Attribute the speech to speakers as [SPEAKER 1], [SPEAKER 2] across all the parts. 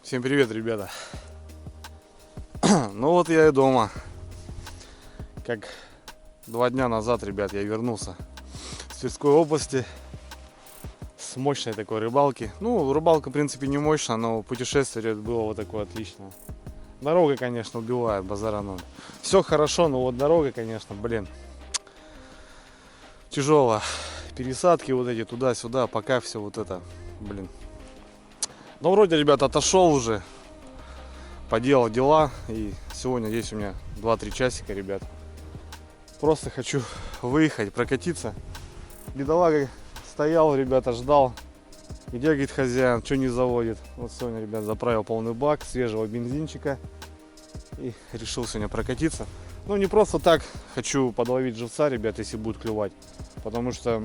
[SPEAKER 1] Всем привет, ребята. Ну вот я и дома. Как 2 дня назад, ребят, я вернулся с Тверской области с мощной такой рыбалки. Ну, рыбалка, в принципе, не мощная, но путешествие было вот такое отличное. Дорога, конечно, убивает, базара ноль. Все хорошо, но вот дорога, конечно, блин, тяжело. Пересадки вот эти туда-сюда, пока все вот это, блин. Но вроде, ребят, отошел уже, поделал дела. И сегодня есть у меня 2-3 часика, ребят. Просто хочу выехать, прокатиться. Бедолага стоял, ребята, ждал. Где, говорит, хозяин, что не заводит. Вот сегодня, ребят, заправил полный бак свежего бензинчика. И решил сегодня прокатиться. Ну, не просто так, хочу подловить живца, ребят, если будет клевать. Потому что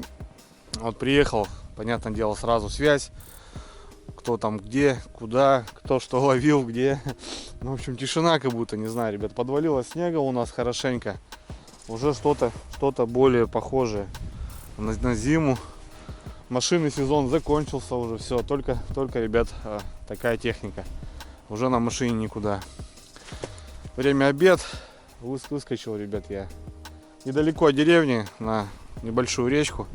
[SPEAKER 1] вот приехал, понятное дело, сразу связь. Кто там где, куда, кто что ловил, где. Ну, в общем, тишина как будто, не знаю, ребят. Подвалило снега у нас хорошенько. Уже что-то более похожее на зиму. Машинный сезон закончился уже, все. Только, ребят, такая техника. Уже на машине никуда. Время обед. Выскочил, ребят, я недалеко от деревни на небольшую речку.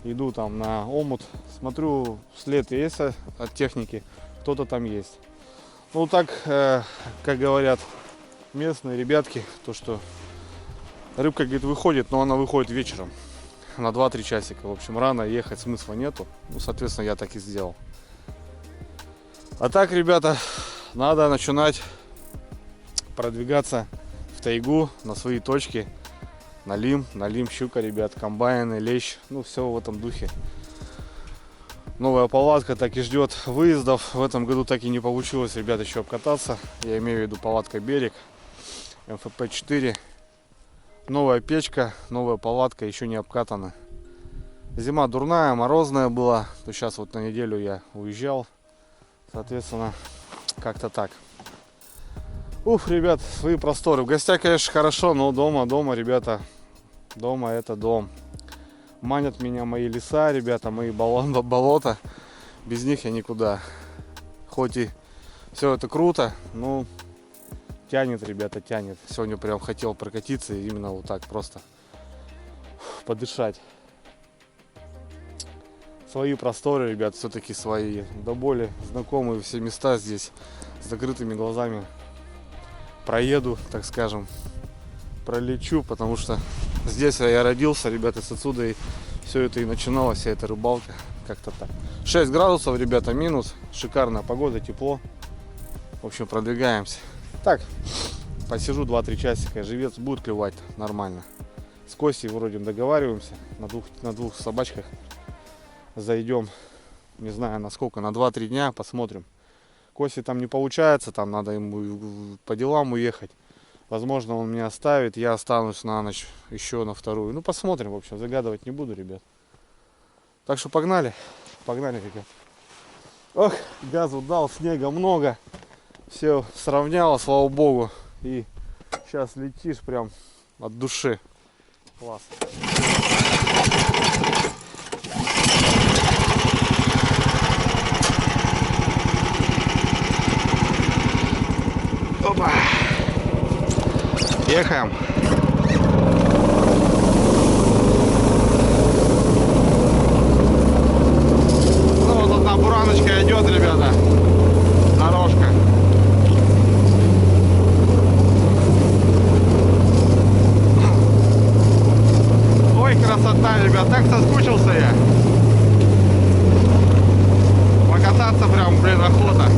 [SPEAKER 1] Иду там на омут, смотрю, след есть от техники, кто-то там есть. Ну так, как говорят местные ребятки, то что рыбка, говорит, выходит, но она выходит вечером на 2-3 часика. В общем, рано ехать смысла нету. Ну, соответственно, я так и сделал. А так, ребята, надо начинать продвигаться в тайгу на свои точки. Налим, щука, ребят, комбайны, лещ, ну все в этом духе. Новая палатка так и ждет выездов. В этом году так и не получилось, ребят, еще обкататься. Я имею в виду палатка «Берег», МФП-4. Новая печка, новая палатка, еще не обкатана. Зима дурная, морозная была. То сейчас вот на неделю я уезжал. Соответственно, как-то так. Уф, ребят, свои просторы. В гостях, конечно, хорошо, но дома, ребята, дома это дом. Манят меня мои леса, ребята, мои болота. Без них я никуда. Хоть и все это круто, но тянет, ребята, тянет. Сегодня прям хотел прокатиться и именно вот так просто подышать. Свои просторы, ребят, все-таки свои. До боли знакомые все места здесь с закрытыми глазами. Проеду, так скажем, пролечу, потому что здесь я родился, ребята, с отсюда и все это и начиналось, вся эта рыбалка, как-то так. 6 градусов, ребята, минус, шикарная погода, тепло. В общем, продвигаемся. Так, посижу 2-3 часика, живец будет клевать нормально. С Костей вроде договариваемся, на двух собачках зайдем, не знаю на сколько, на 2-3 дня, посмотрим. Кости там не получается, там надо ему по делам уехать. Возможно, он меня оставит, я останусь на ночь еще на вторую. Ну, посмотрим, в общем, загадывать не буду, ребят. Так что погнали, ребят. Ох, газу дал, снега много. Все сравняло, слава богу. И сейчас летишь прям от души. Класс. Опа. Ехаем. Ну вот одна бураночка идет, ребята. Дорожка. Ой, красота, ребят. Так соскучился я. Покататься прям, блин, охота.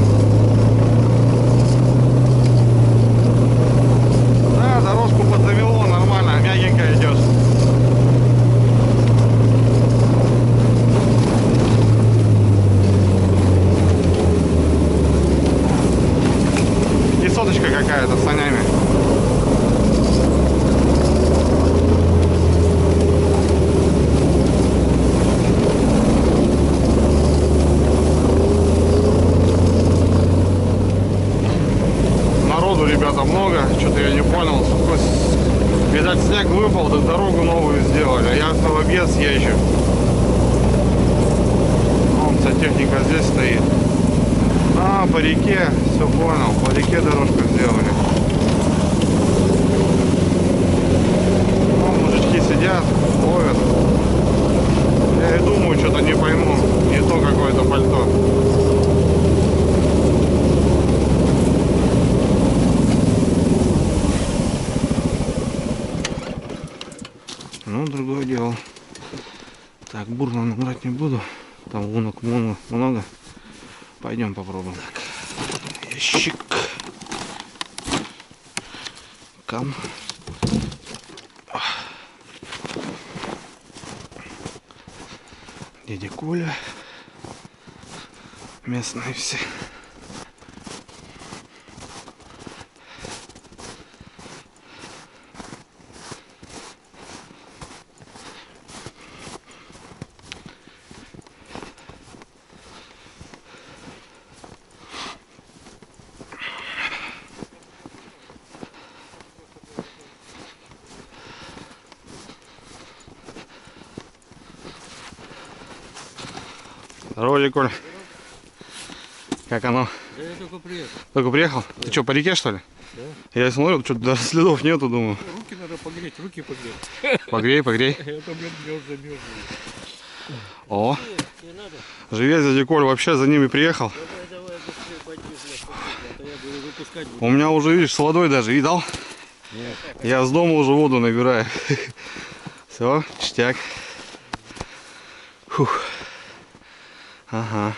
[SPEAKER 1] Дорожку подзавело, нормально, мягенько идешь. И соточка какая-то с санями. Народу, ребята, много, что-то я не понял. Видать, снег выпал, так дорогу новую сделали, а я в объезд езжу. Вон вся техника здесь стоит. А, по реке, все понял, по реке дорожку сделали. Ну, мужички сидят, ловят. Я и думаю, что-то не пойму, не то какое-то пальто. Ну, другое дело. Так, бурно набрать не буду. Там лунок много. Пойдем попробуем. Так, ящик. Кам. Дядя Коля. Местные все. Здорово, дядя Коля. Как оно?
[SPEAKER 2] Да я только приехал.
[SPEAKER 1] Только приехал? Да. Ты что, по реке, что ли?
[SPEAKER 2] Да.
[SPEAKER 1] Я смотрю, что-то даже следов нету, думаю.
[SPEAKER 2] Руки надо погреть, руки погреть.
[SPEAKER 1] Погрей, погрей.
[SPEAKER 2] Это, блин, замерзли.
[SPEAKER 1] О, живец дядя Коль вообще за ними приехал.
[SPEAKER 2] Давай, быстрее пойди, а то я буду выпускать.
[SPEAKER 1] У меня уже, видишь, с водой даже, видал?
[SPEAKER 2] Нет.
[SPEAKER 1] Я с дома уже воду набираю. Все, ништяк. Фух. Ага.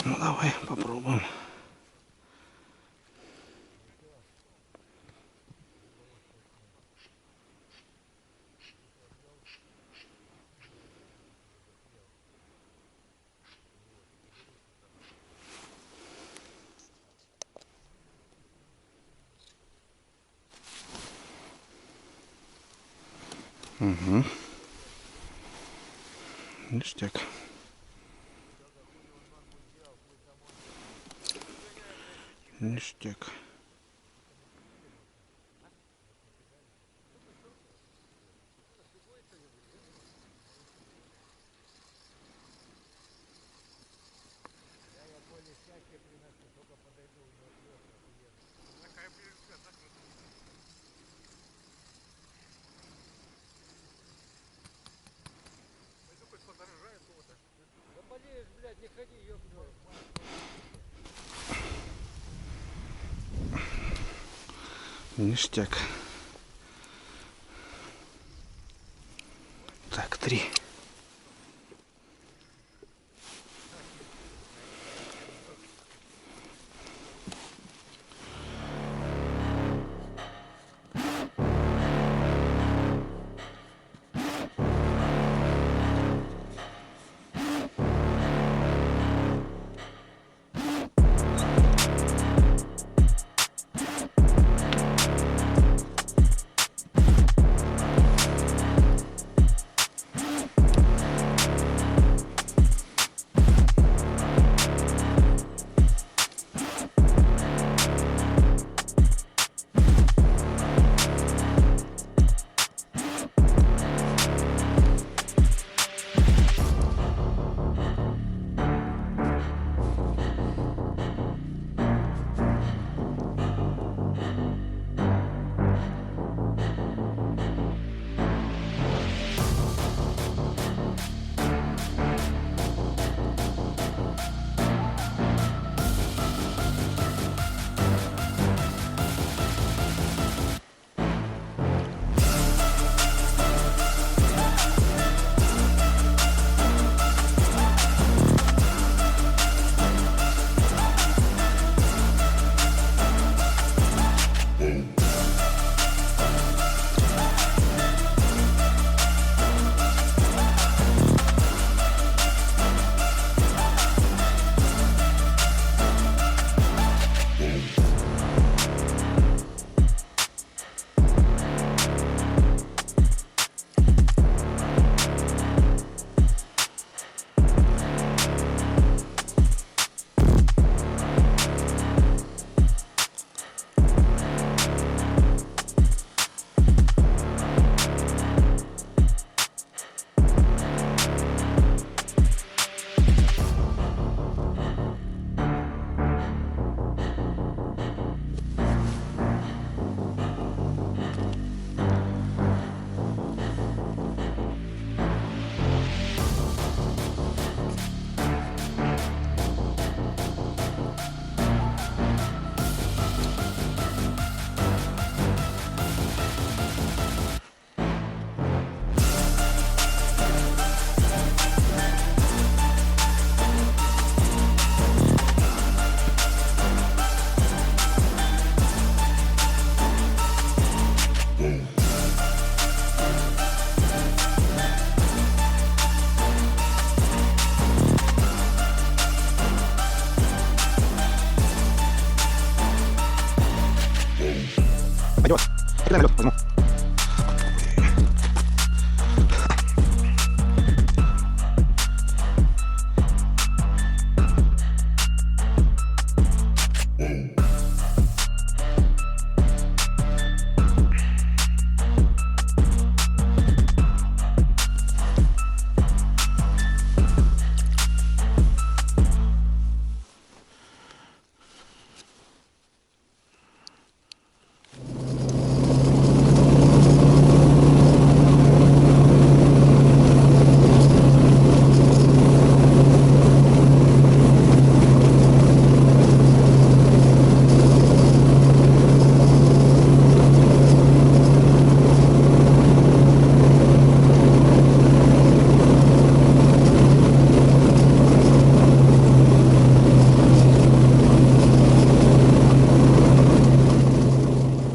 [SPEAKER 1] Ну давай попробуем. Угу. Ништяк. Ништяк.
[SPEAKER 2] Болеешь, блядь, не ходи, ёбаный.
[SPEAKER 1] Ништяк. Так, 3.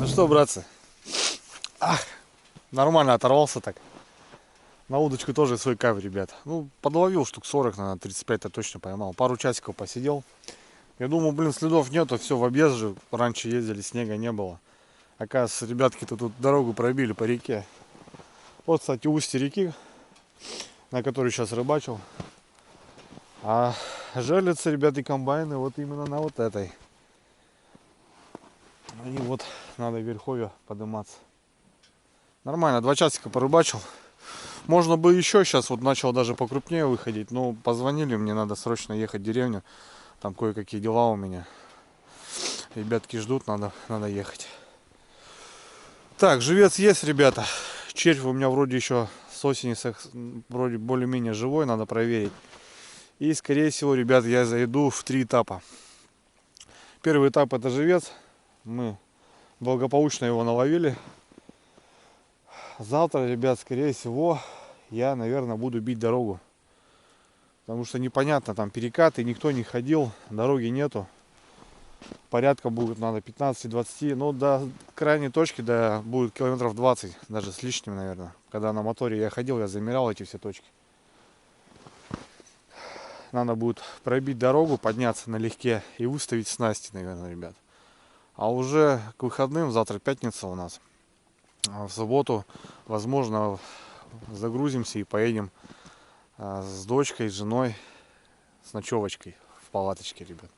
[SPEAKER 1] Ну что, братцы, нормально оторвался так. На удочку тоже свой кайф, ребят. Ну, подловил штук 40, наверное, 35-то точно поймал. Пару часиков посидел. Я думал, блин, следов нету, все в объезд же. Раньше ездили, снега не было. Оказывается, ребятки-то тут дорогу пробили по реке. Вот, кстати, устье реки, на которой сейчас рыбачил. А жалятся, ребята, и комбайны вот именно на вот этой. И вот надо в верховье подниматься. Нормально, 2 часика порыбачил. Можно бы еще сейчас, вот начал даже покрупнее выходить. Но позвонили, мне надо срочно ехать в деревню. Там кое-какие дела у меня. Ребятки ждут, надо ехать. Так, живец есть, ребята. Червь у меня вроде еще с осени вроде более-менее живой, надо проверить. И скорее всего, ребят, я зайду в 3 этапа. Первый этап это живец. Мы благополучно его наловили. Завтра, ребят, скорее всего, я, наверное, буду бить дорогу. Потому что непонятно, там перекаты, никто не ходил, дороги нету. Порядка будет, надо 15-20, но до крайней точки да, будет километров 20, даже с лишним, наверное. Когда на моторе я ходил, я замерял эти все точки. Надо будет пробить дорогу, подняться налегке и выставить снасти, наверное, ребят. А уже к выходным, завтра пятница у нас. В субботу, возможно, загрузимся и поедем с дочкой, с женой, с ночевочкой в палаточке, ребят.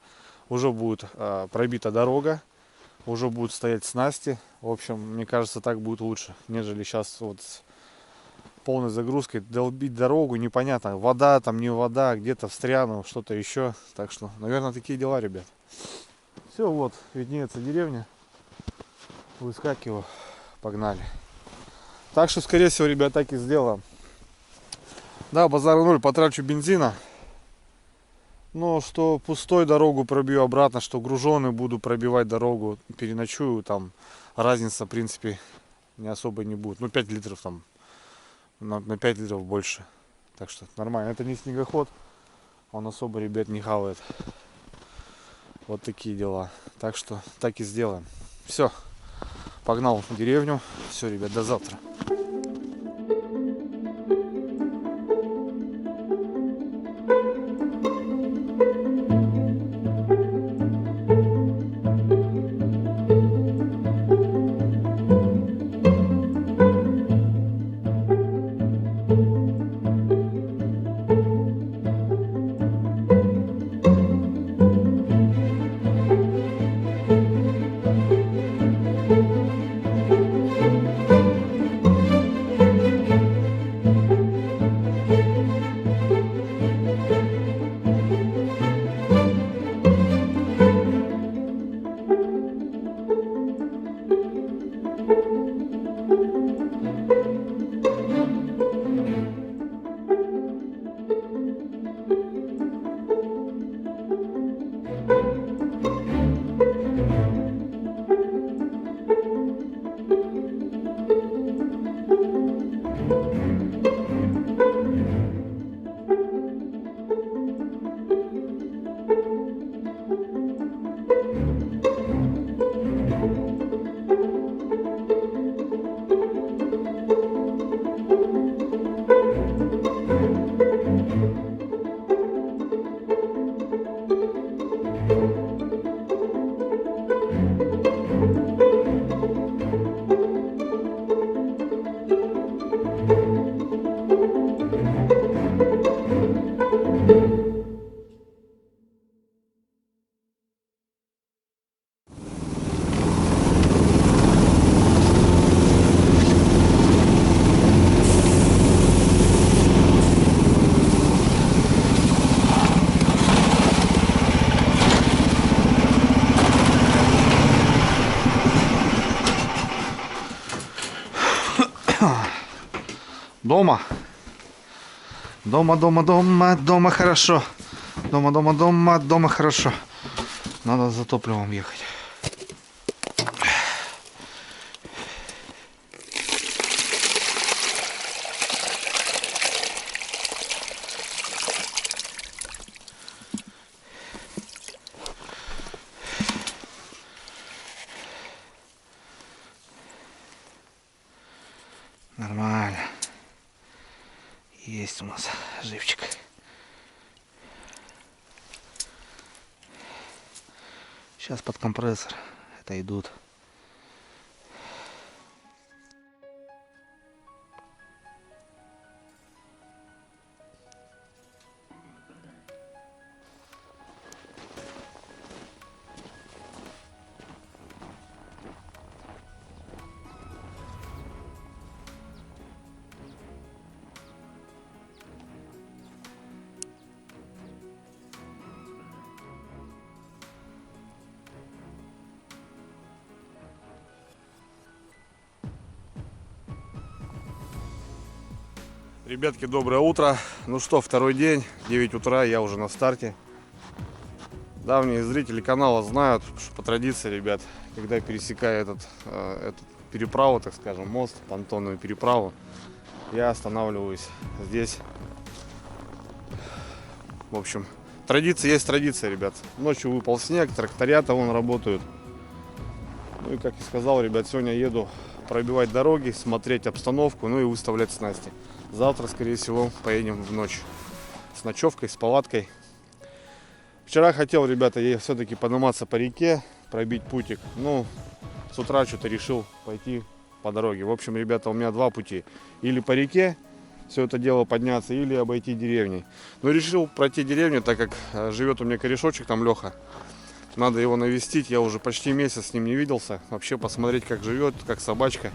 [SPEAKER 1] Уже будет пробита дорога, уже будут стоять снасти. В общем, мне кажется, так будет лучше, нежели сейчас вот с полной загрузкой долбить дорогу. Непонятно, вода там, не вода, где-то встряну, что-то еще. Так что, наверное, такие дела, ребят. Все, вот, виднеется деревня. Выскакиваю, погнали. Так что, скорее всего, ребят, так и сделаем. Да, базар 0, потрачу бензина. Но что пустой дорогу пробью обратно, что груженый буду пробивать дорогу, переночую, там разница, в принципе, не особо не будет. Ну, 5 литров там, на 5 литров больше. Так что нормально. Это не снегоход, он особо, ребят, не хавает. Вот такие дела. Так что так и сделаем. Все, погнал в деревню. Все, ребят, до завтра. Дома. Дома хорошо. Дома хорошо. Надо за топливом ехать. Нормально. Есть у нас живчик. Сейчас под компрессор это идут. Ребятки, доброе утро. Ну что, второй день, 9 утра, я уже на старте. Давние зрители канала знают, что по традиции, ребят, когда я пересекаю эту переправу, так скажем, мост, понтонную переправу, я останавливаюсь здесь. В общем, традиция есть традиция, ребят. Ночью выпал снег, тракторята вон работают. Ну и, как я сказал, ребят, сегодня еду пробивать дороги, смотреть обстановку, ну и выставлять снасти. Завтра, скорее всего, поедем в ночь с ночевкой, с палаткой. Вчера хотел, ребята, я все-таки подниматься по реке, пробить путик. Ну, с утра что-то решил пойти по дороге. В общем, ребята, у меня два пути. Или по реке все это дело подняться, или обойти деревни. Но решил пройти деревню, так как живет у меня корешочек, там Леха. Надо его навестить, я уже почти месяц с ним не виделся. Вообще посмотреть, как живет, как собачка.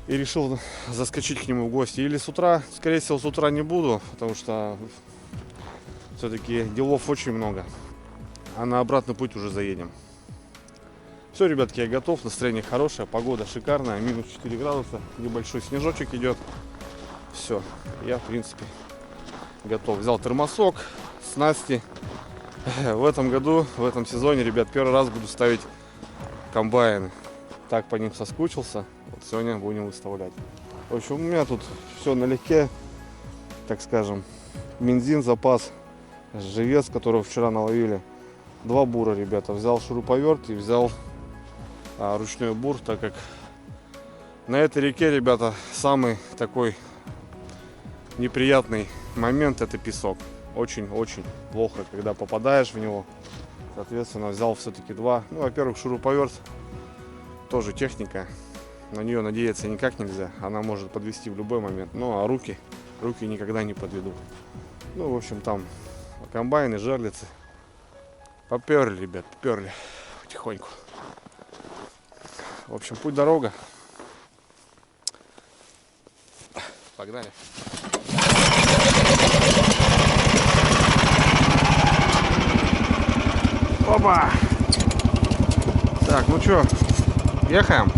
[SPEAKER 1] И решил заскочить к нему в гости. Или с утра, скорее всего, с утра не буду, потому что все-таки делов очень много. А на обратный путь уже заедем. Все, ребятки, я готов, настроение хорошее, погода шикарная, минус 4 градуса, небольшой снежочек идет. Все, я, в принципе, готов. Взял термосок, снасти. В этом году, в этом сезоне, ребят, первый раз буду ставить комбайны. Так по ним соскучился. Вот сегодня будем выставлять. В общем, у меня тут все налегке, так скажем. Бензин, запас, живец, которого вчера наловили. Два бура, ребята. Взял шуруповерт и взял ручной бур, так как на этой реке, ребята, самый такой неприятный момент — это песок. Очень-очень плохо, когда попадаешь в него. Соответственно, взял все-таки два. Ну, во-первых, шуруповерт. Тоже техника, на нее надеяться никак нельзя, она может подвести в любой момент. Ну а руки никогда не подведут. Ну, в общем, там комбайны, жерлицы. Поперли, ребят, поперли потихоньку. В общем, путь дорога. Погнали. Опа! Так, ну что, ехаем.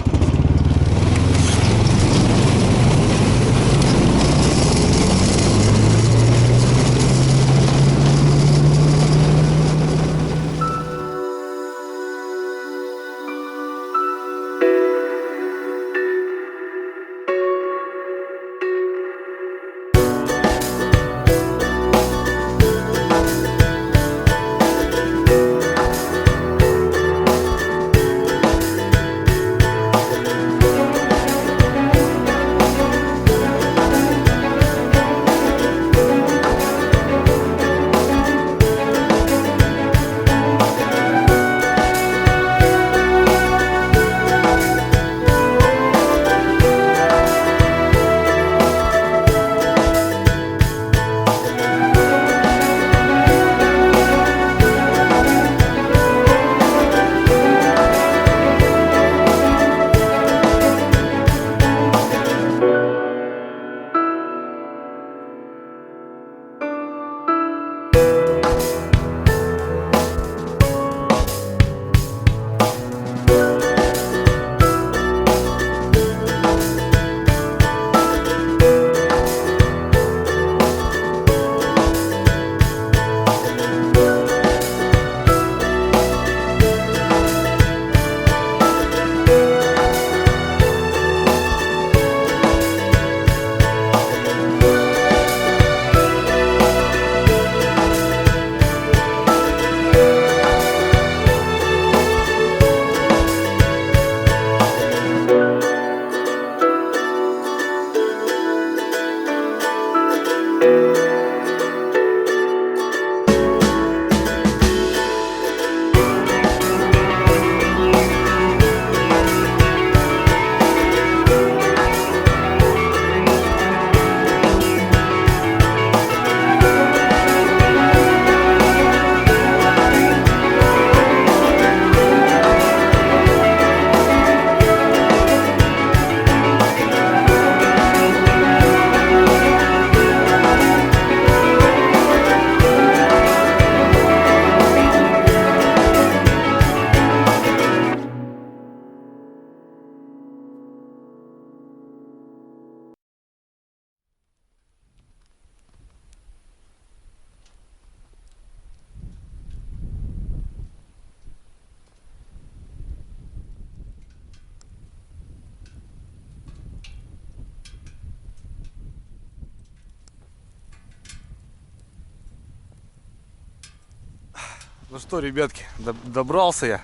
[SPEAKER 1] Ну что, ребятки, добрался я,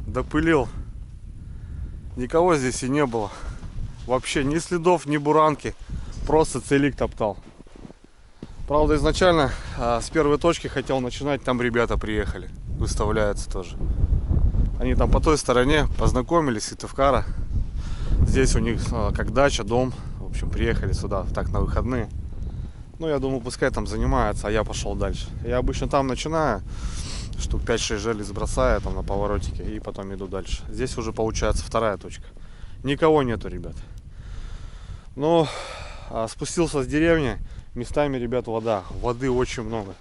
[SPEAKER 1] допылил. Никого здесь и не было. Вообще ни следов, ни буранки. Просто целик топтал. Правда, изначально с первой точки хотел начинать. Там ребята приехали. Выставляются тоже. Они там по той стороне познакомились, Сыктывкара. Здесь у них как дача, дом. В общем, приехали сюда так на выходные. Ну, я думал, пускай там занимаются, а я пошел дальше. Я обычно там начинаю. Штук 5-6 желез бросаю там на поворотике и потом иду дальше. Здесь уже получается вторая точка. Никого нету, ребят. Но спустился с деревни. Местами, ребят, вода. Воды очень много.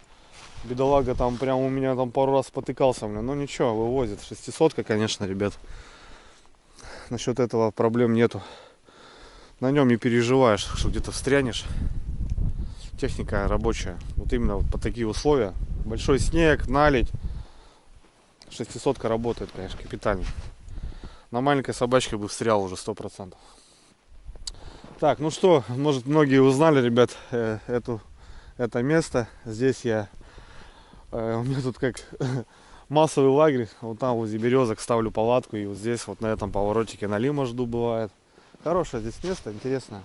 [SPEAKER 1] Бедолага там прям у меня там пару раз потыкался. Но ничего, вывозит. 600-ка, конечно, ребят. Насчет этого проблем нету. На нем не переживаешь, что где-то встрянешь. Техника рабочая. Вот именно вот по такие условия. Большой снег, наледь. 600-ка работает, конечно, капитально. На маленькой собачке бы встрял уже 100%. Так, ну что, может, многие узнали, ребят, это место. Здесь у меня тут как массовый лагерь. Вот там возле березок ставлю палатку. И вот здесь, вот на этом поворотике налима жду, бывает. Хорошее здесь место, интересное.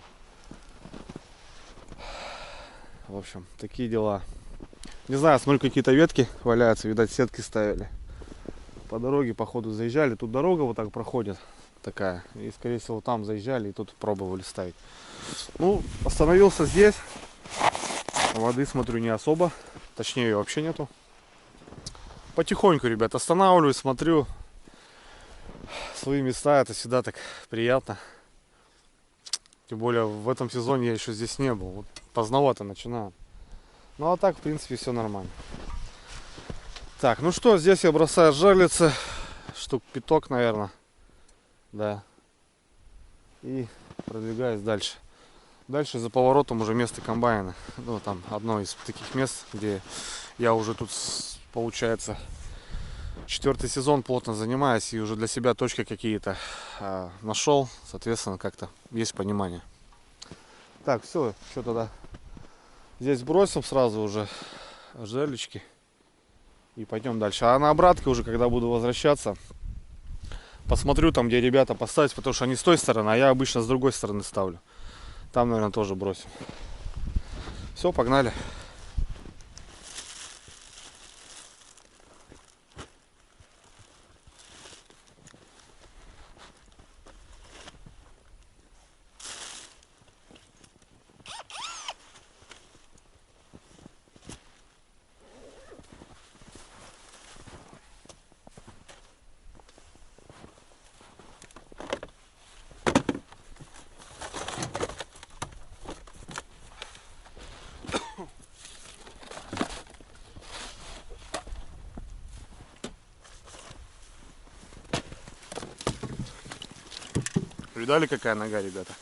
[SPEAKER 1] В общем, такие дела. Не знаю, смотрю, какие-то ветки валяются. Видать, сетки ставили. По дороге, походу, заезжали. Тут дорога вот так проходит. Такая. И, скорее всего, там заезжали и тут пробовали ставить. Ну, остановился здесь. Воды, смотрю, не особо. Точнее, ее вообще нету. Потихоньку, ребят, останавливаюсь, смотрю свои места. Это всегда так приятно. Тем более, в этом сезоне я еще здесь не был. Вот поздновато начинаю. Ну, а так, в принципе, все нормально. Так, ну что, здесь я бросаю жерлицы. Штук 5, наверное. Да. И продвигаюсь дальше. Дальше за поворотом уже место комбайна. Ну, там одно из таких мест, где я уже тут, получается, 4-й сезон плотно занимаюсь. И уже для себя точки какие-то нашел. Соответственно, как-то есть понимание. Так, все, что тогда? Здесь бросим сразу уже жерлички. И пойдем дальше. А на обратке уже, когда буду возвращаться, посмотрю там, где ребята поставить, потому что они с той стороны, а я обычно с другой стороны ставлю. Там, наверное, тоже бросим. Все, погнали. Видали, какая нога, ребята?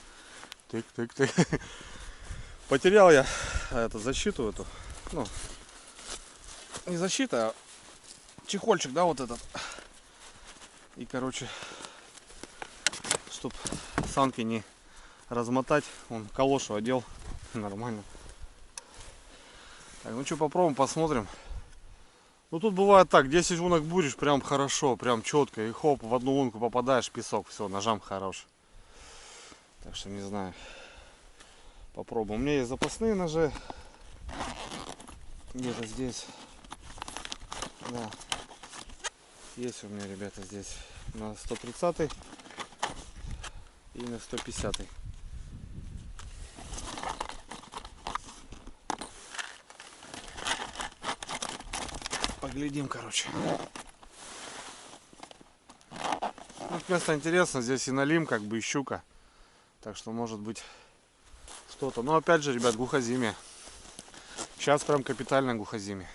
[SPEAKER 1] Тык-тык-тык. Потерял я защиту эту. Ну, не защита, а чехольчик, да, вот этот. И, короче, чтоб санки не размотать, он калошу одел. Нормально. Так, ну что, попробуем, посмотрим. Ну тут бывает так, 10 лунок будешь, прям хорошо, прям четко. И хоп, в одну лунку попадаешь, песок, все, ножам хорош. Так что не знаю. Попробуем. У меня есть запасные ножи. Где-то здесь. Да. Есть у меня, ребята, здесь на 130 и на 150. Поглядим, короче. Ну, место интересно, здесь и налим, как бы, и щука. Так что может быть что-то. Но опять же, ребят, глухозимье. Сейчас прям капитально глухозимье.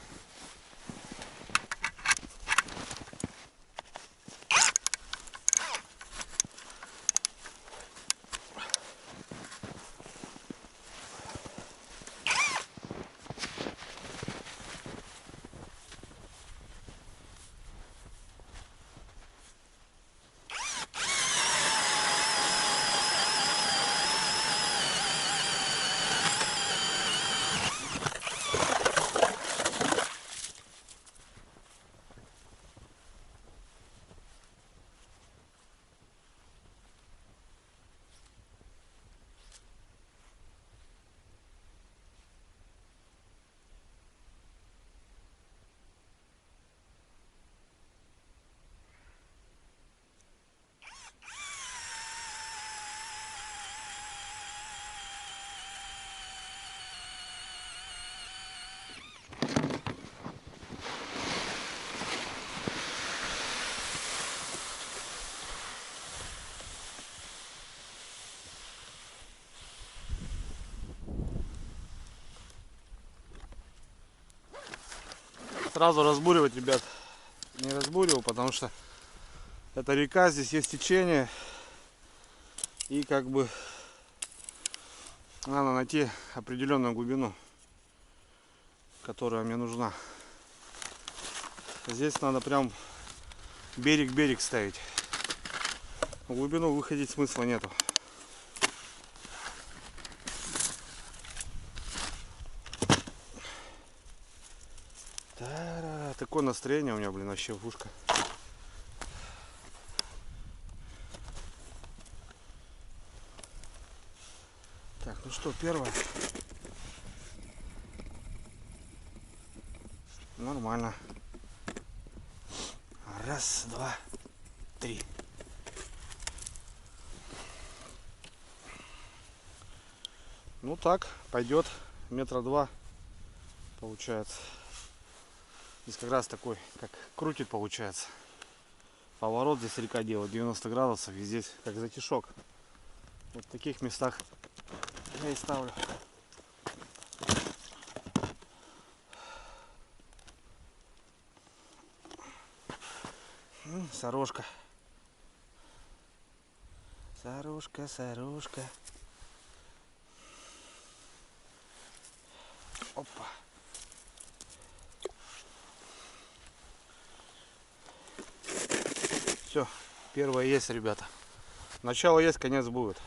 [SPEAKER 1] Сразу разбуривать, ребят, не разбуривал, потому что это река, здесь есть течение. И как бы надо найти определенную глубину, которая мне нужна. Здесь надо прям берег-берег ставить. В глубину выходить смысла нету. Такое настроение у меня, блин, вообще пушка. Так, ну что, первое. Нормально. Раз, два, три. Ну так, пойдет. Метра два получается. Здесь как раз такой, как крутит получается. Поворот здесь река делает 90 градусов. И здесь как затишок. Вот в таких местах я и ставлю. Сорожка. Сорожка, сорожка. Опа. Все, первое есть, ребята. Начало есть, конец будет.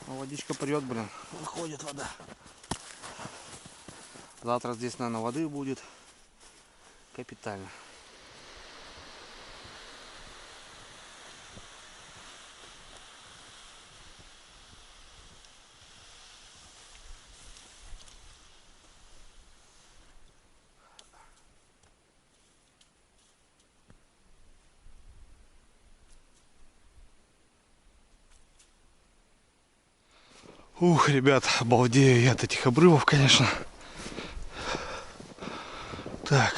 [SPEAKER 1] Водичка прет, блин. Выходит вода. Завтра здесь, наверное, воды будет. Капитально. Ух, ребят, обалдею я от этих обрывов, конечно. Так.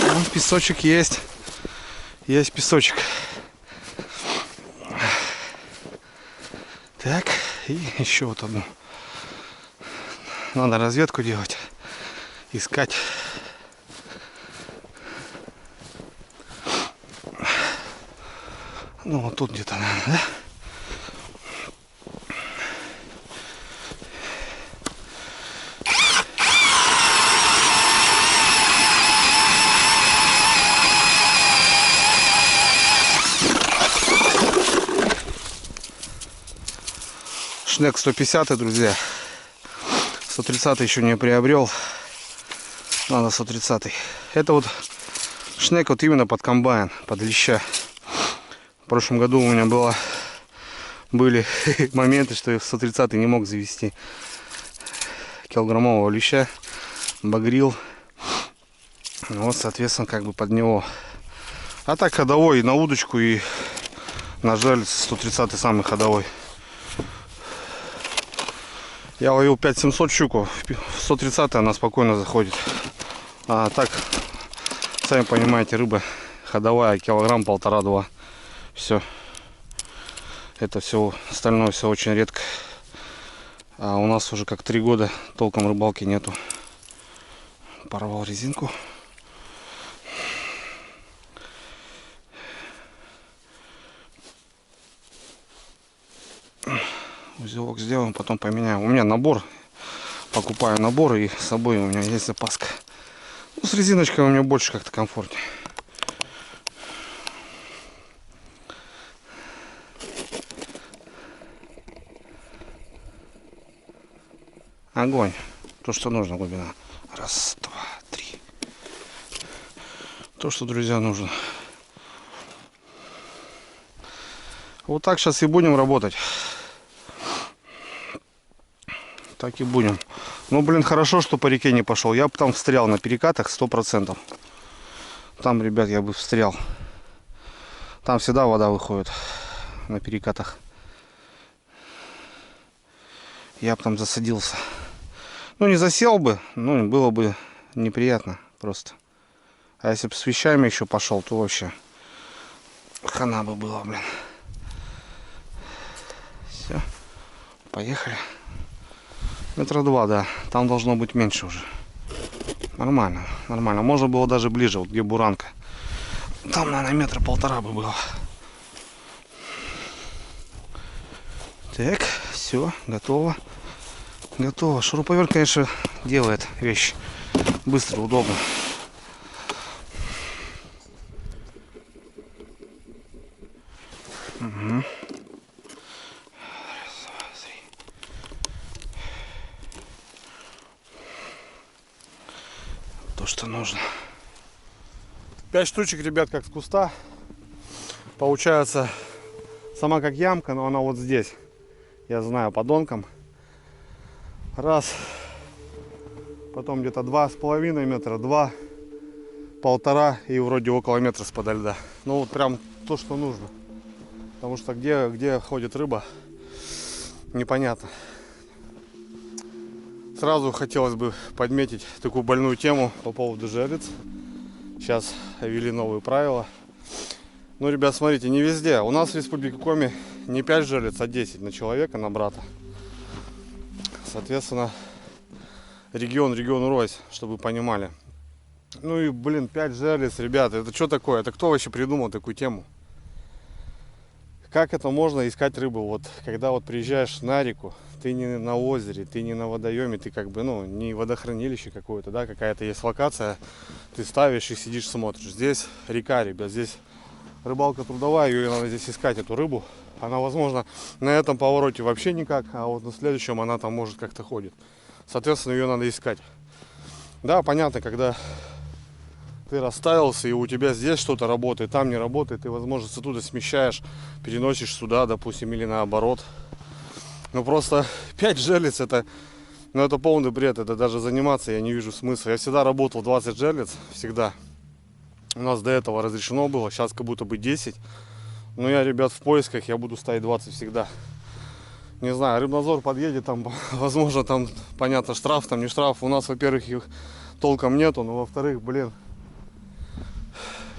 [SPEAKER 1] Ну, песочек есть. Есть песочек. Так, и еще вот одну. Надо разведку делать. Искать. Ну, вот тут где-то, наверное, да? Шнек 150, друзья. 130 еще не приобрел. Надо 130. Это вот шнек вот именно под комбайн, под леща. В прошлом году у меня были моменты, что я 130 не мог завести килограммового леща. Багрил. Вот, соответственно, как бы под него. А так ходовой и на удочку, и на жаль 130 самый ходовой. Я ловил 5700 щуку, 130 она спокойно заходит. А так, сами понимаете, рыба ходовая, килограмм, полтора-два. Все. Это все, остальное все очень редко. А у нас уже как 3 года толком рыбалки нету. Порвал резинку. Узелок сделаем, потом поменяем. У меня набор. Покупаю набор, и с собой у меня есть запаска. Ну, с резиночкой у меня больше как-то комфортнее. Огонь. То, что нужно, глубина. Раз, два, три. То, что, друзья, нужно. Вот так сейчас и будем работать. Так и будем. Ну, блин, хорошо, что по реке не пошел. Я бы там встрял на перекатах 100%. Там, ребят, я бы встрял. Там всегда вода выходит на перекатах. Я бы там засадился. Ну, не засел бы, но было бы неприятно просто. А если бы с вещами еще пошел, то вообще хана бы было, блин. Все, поехали. Метра 2, да. Там должно быть меньше уже. Нормально, нормально. Можно было даже ближе, вот где буранка. Там, наверное, метра 1,5 бы было. Так, все, готово. Готово. Шуруповерт, конечно, делает вещь быстро, удобно. Угу. Раз, два, три. То, что нужно. 5 штучек, ребят, как с куста. Получается, сама как ямка, но она вот здесь. Я знаю, подонком. Раз. Потом где-то 2,5 метра, 2, 1,5 и вроде около метра с-подо льда. Ну вот прям то, что нужно. Потому что где ходит рыба, непонятно. Сразу хотелось бы подметить такую больную тему по поводу жерлиц. Сейчас ввели новые правила. Ну, ребят, смотрите, не везде. У нас в Республике Коми не 5 жерлиц, а 10 на человека, на брата. Соответственно, регион рось, чтобы вы понимали. Ну и, блин, 5 жерлиц, ребята, это что такое? Это кто вообще придумал такую тему? Как это можно искать рыбу? Вот когда вот приезжаешь на реку, ты не на озере, ты не на водоеме, ты как бы, ну, не водохранилище какое-то, да, какая-то есть локация, ты ставишь и сидишь, смотришь. Здесь река, ребят, здесь рыбалка трудовая, ее надо здесь искать, эту рыбу. Она, возможно, на этом повороте вообще никак, а вот на следующем она там может как-то ходит. Соответственно, ее надо искать. Да, понятно, когда ты расставился и у тебя здесь что-то работает, там не работает, ты, возможно, оттуда смещаешь, переносишь сюда, допустим, или наоборот. Ну просто 5 жерлиц это полный бред, это даже заниматься я не вижу смысла. Я всегда работал 20 жерлиц, всегда. У нас до этого разрешено было, сейчас как будто бы 10. Но я, ребят, в поисках, я буду ставить 20 всегда. Не знаю, рыбнадзор подъедет, там, возможно, там, понятно, штраф, там не штраф. У нас, во-первых, их толком нету, но, во-вторых, блин,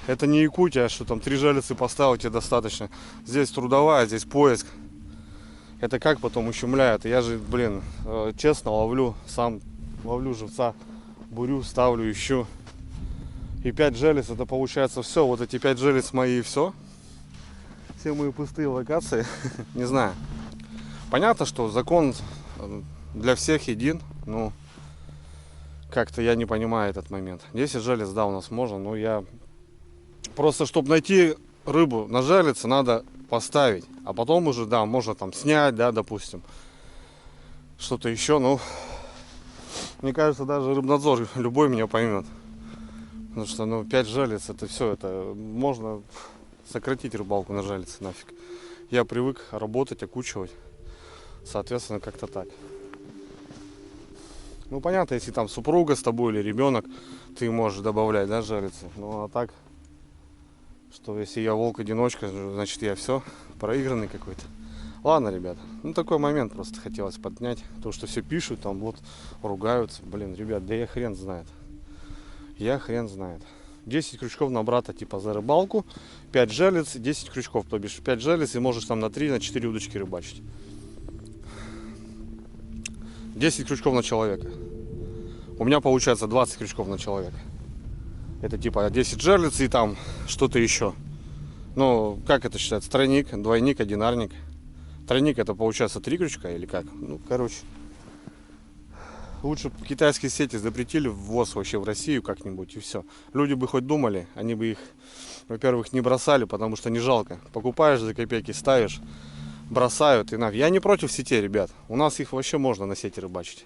[SPEAKER 1] это не Якутия, что там 3 жерлицы поставить тебе достаточно. Здесь трудовая, здесь поиск. Это как потом ущемляют. Я же, блин, честно ловлю, сам ловлю живца, бурю, ставлю, ищу. И 5 жерлиц, это получается все. Вот эти 5 жерлиц мои и все. Все мои пустые локации. Не знаю. Понятно, что закон для всех един. Но как-то я не понимаю этот момент. 10 жерлиц, да, у нас можно. Но я... Просто, чтобы найти рыбу на жерлице, надо поставить. А потом уже, да, можно там снять, да, допустим. Что-то еще. Ну, мне кажется, даже рыбнадзор любой меня поймет. Потому что, ну, 5 жерлиц, это все, это можно сократить рыбалку на жерлице нафиг. Я привык работать, окучивать. Соответственно, как-то так. Ну, понятно, если там супруга с тобой или ребенок, ты можешь добавлять, да, жерлицы. Ну, а так, что если я волк-одиночка, значит я все, проигранный какой-то. Ладно, ребята, ну такой момент просто хотелось поднять. То, что все пишут, там вот ругаются. Блин, ребят, да я хрен знает. Я хрен знает. 10 крючков на брата типа за рыбалку, 5 жерлиц, 10 крючков, то бишь 5 жерлиц и можешь там на 3, на 4 удочки рыбачить. 10 крючков на человека. У меня получается 20 крючков на человека. Это типа 10 жерлиц и там что-то еще. Ну, как это считается? Тройник, двойник, одинарник. Тройник это получается 3 крючка или как? Ну, короче. Лучше бы китайские сети запретили ввоз вообще в Россию как-нибудь и все. Люди бы хоть думали, они бы их, во-первых, не бросали, потому что не жалко. Покупаешь за копейки, ставишь, бросают и нафиг. Я не против сетей, ребят. У нас их вообще можно на сети рыбачить.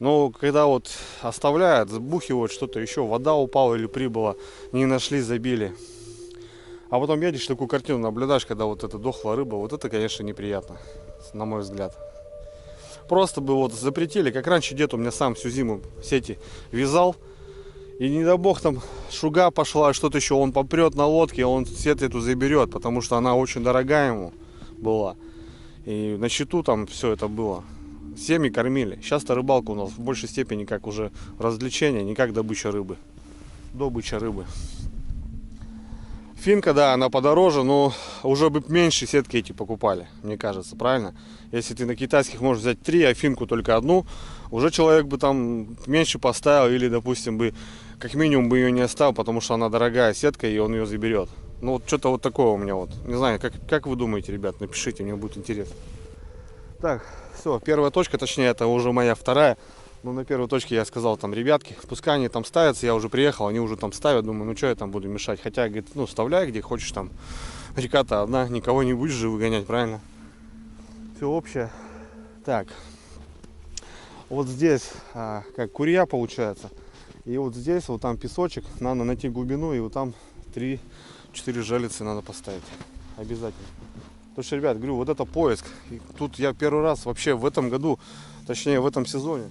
[SPEAKER 1] Но когда вот оставляют, забухивают что-то еще, вода упала или прибыла, не нашли, забили. А потом едешь, такую картину наблюдаешь, когда вот эта дохлая рыба, вот это, конечно, неприятно, на мой взгляд. Просто бы вот запретили, как раньше дед у меня сам всю зиму сети вязал. И не дай бог там шуга пошла, что-то еще, он попрет на лодке, он сеть эту заберет, потому что она очень дорогая ему была. И на счету там все это было. семьи кормили. Сейчас-то рыбалка у нас в большей степени как уже развлечение, не как добыча рыбы. Добыча рыбы. Финка, да, она подороже, но уже бы меньше сетки эти покупали, мне кажется, правильно? Если ты на китайских можешь взять 3, а финку только одну, уже человек бы там меньше поставил или, допустим, бы как минимум бы ее не оставил, потому что она дорогая сетка и он ее заберет. Ну вот что-то вот такое у меня вот. Не знаю, как вы думаете, ребят, напишите, мне будет интересно. Так, все, первая точка, точнее это уже моя вторая. Ну, на первой точке я сказал, там, ребятки, пускай они там ставятся, я уже приехал, они уже там ставят, думаю, ну, что я там буду мешать. Хотя, говорит, ну, вставляй, где хочешь там. Река-то одна, никого не будешь же выгонять, правильно? Все общее. Так, вот здесь, как курья получается. И вот здесь, вот там песочек, надо найти глубину, и вот там 3-4 жерлицы надо поставить. Обязательно. Потому что, ребят, говорю, вот это поиск. И тут я первый раз вообще в этом году, точнее в этом сезоне,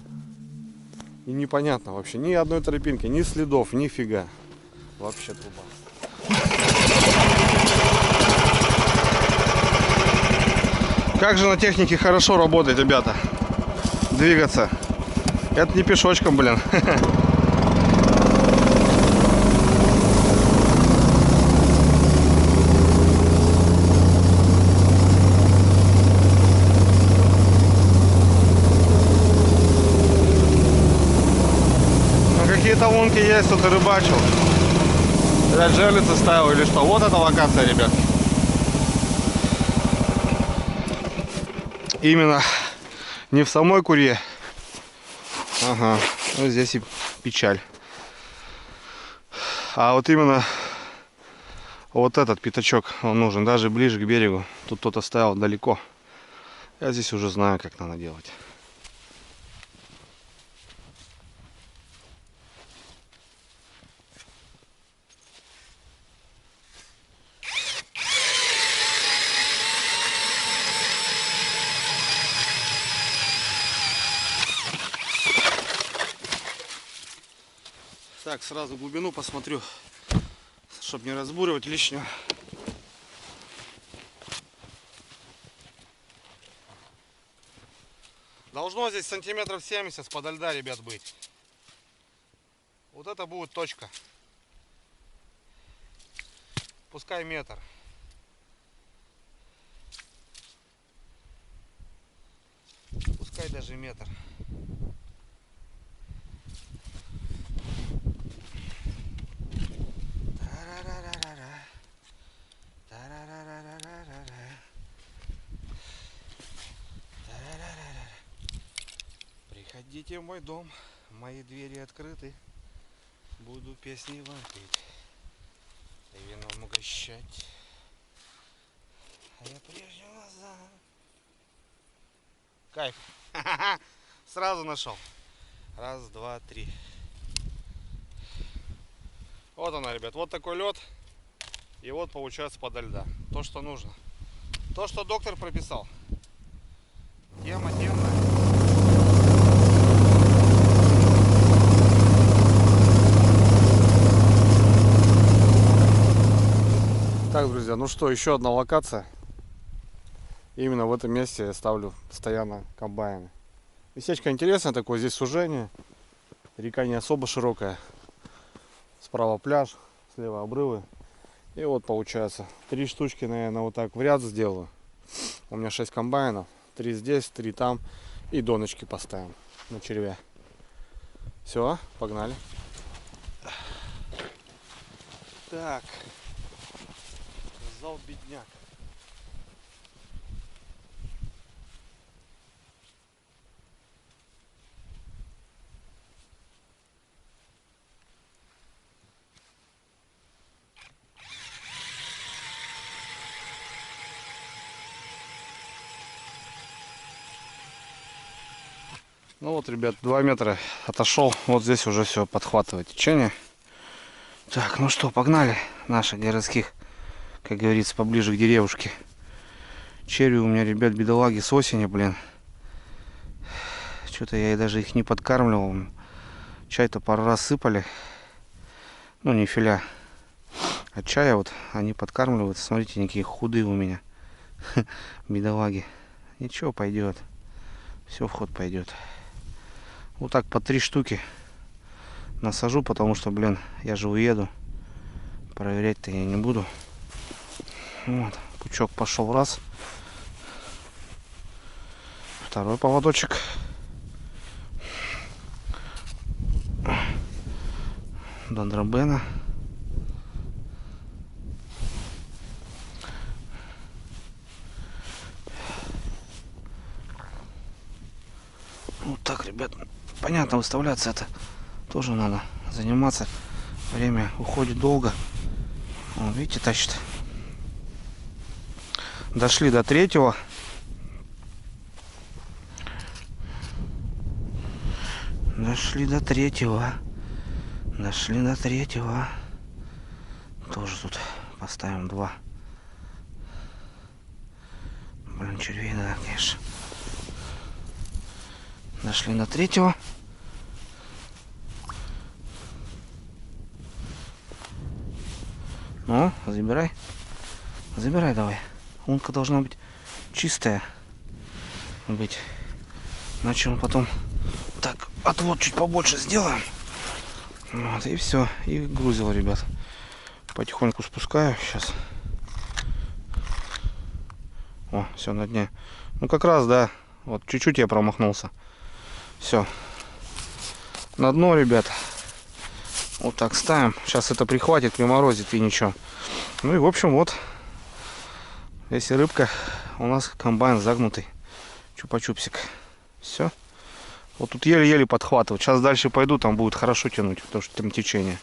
[SPEAKER 1] и непонятно вообще, ни одной тропинки, ни следов, нифига. Вообще труба. Как же на технике хорошо работать, ребята. Двигаться. Это не пешочком, блин. Какие-то лунки есть, тут и рыбачил. Опять жерлицы ставил или что? Вот эта локация, ребят. Именно не в самой курье. Ага, ну здесь и печаль. А вот именно вот этот пятачок, он нужен даже ближе к берегу. Тут кто-то ставил далеко. Я здесь уже знаю, как надо делать. Так, сразу глубину посмотрю, чтобы не разбуривать лишнего. Должно здесь сантиметров 70 подо льда, ребят, быть. Вот это будет точка. Пускай метр. Пускай даже метр. Приходите в мой дом, мои двери открыты, буду песни вам петь и вином угощать. А я прежде глаза. Кайф. Сразу нашел. Раз, два, три. Вот она, ребят, вот такой лед. И вот получается подо льда. То, что нужно. То, что доктор прописал. Тема темная. Так, друзья, ну что, еще одна локация. Именно в этом месте я ставлю постоянно комбайны. Местечко интересное такое, здесь сужение. Река не особо широкая. Справа пляж, слева обрывы. И вот получается 3 штучки, наверное, вот так в ряд сделаю. У меня 6 комбайнов. 3 здесь, 3 там. И доночки поставим на червя. Все, погнали. Так. Зал бедняк. Ну вот, ребят, 2 метра отошел. Вот здесь уже все подхватывает течение. Так, ну что, погнали наших городских, как говорится, поближе к деревушке. Черви у меня, ребят, бедолаги с осени, блин. Что-то я даже их не подкармливал. Чай-то пару раз сыпали. Ну, не филя. А чая вот они подкармливаются. Смотрите, какие худые у меня. Бедолаги. Ничего, пойдет.
[SPEAKER 3] все в ход пойдет. Вот так по 3 штуки насажу, потому что, блин, я же уеду. Проверять-то я не буду. Вот, пучок пошел раз. Второй поводочек. Дондробена. Вот так, ребят. Понятно, выставляться это тоже надо заниматься. Время уходит долго. Вот, видите, тащит. Дошли до 3-го. Дошли до 3-го. Дошли до 3-го. Тоже тут поставим 2. Блин, червей, да, конечно. Дошли до 3-го. Ну, забирай. Забирай давай. Лунка должна быть чистая. Быть. Иначе он потом... Так, отвод чуть побольше сделаем. Вот, и все. И грузил, ребят. Потихоньку спускаю сейчас. О, все на дне. Ну, как раз, да. Вот, чуть-чуть я промахнулся. Все. На дно, ребят. Вот так ставим. Сейчас это прихватит, приморозит и ничего. Ну и, в общем, вот. Если рыбка, у нас комбайн загнутый. Чупа-чупсик. Все. Вот тут еле-еле подхватывают. Сейчас дальше пойду, там будет хорошо тянуть, потому что там течение.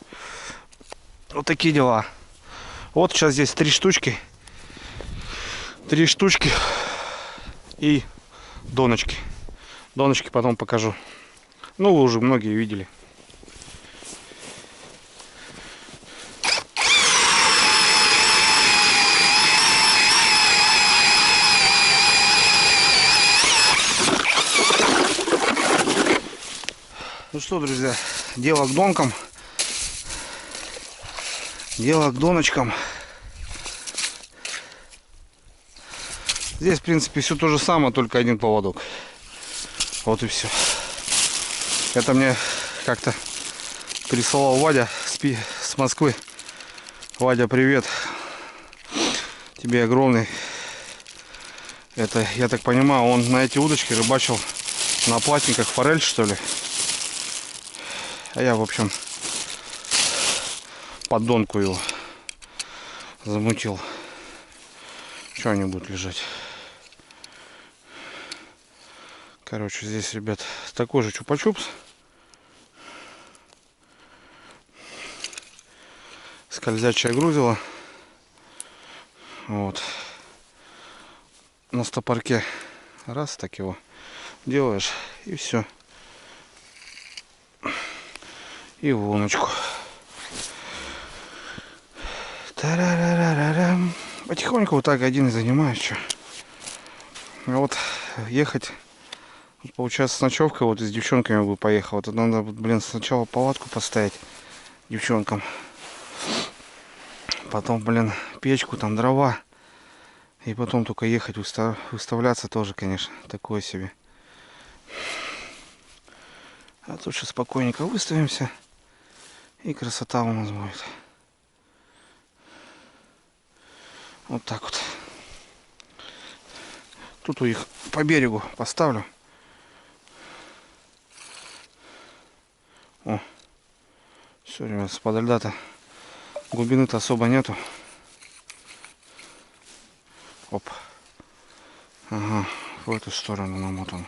[SPEAKER 3] Вот такие дела. Вот сейчас здесь 3 штучки. 3 штучки. И доночки. Доночки потом покажу. Ну, вы уже многие видели. Ну что, друзья, дело к донкам. Дело к доночкам. Здесь, в принципе, все то же самое, только один поводок. Вот и все. Это мне как-то присылал Вадя с Москвы. Вадя, привет. Тебе огромный. Это, я так понимаю, он на эти удочки рыбачил на платниках, форель, что ли. А я, в общем, поддонку его замутил. Что они будут лежать? Короче, здесь, ребят, такой же чупа-чупс. Скользячее грузило. Вот. На стопорке раз так его делаешь, и все. И в луночку. Тарарарарарам. Потихоньку вот так один и занимаюсь. Что. А вот ехать, получается, с ночевкой, вот и с девчонками бы поехал. Вот надо, блин, сначала палатку поставить девчонкам. Потом, блин, печку, там дрова. И потом только ехать, выставляться тоже, конечно, такое себе. А тут сейчас спокойненько выставимся. И красота у нас будет. Вот так вот. Тут у их по берегу поставлю. О. Все, ребят, с подо льда-то глубины-то особо нету. Оп. Ага, в эту сторону намотан.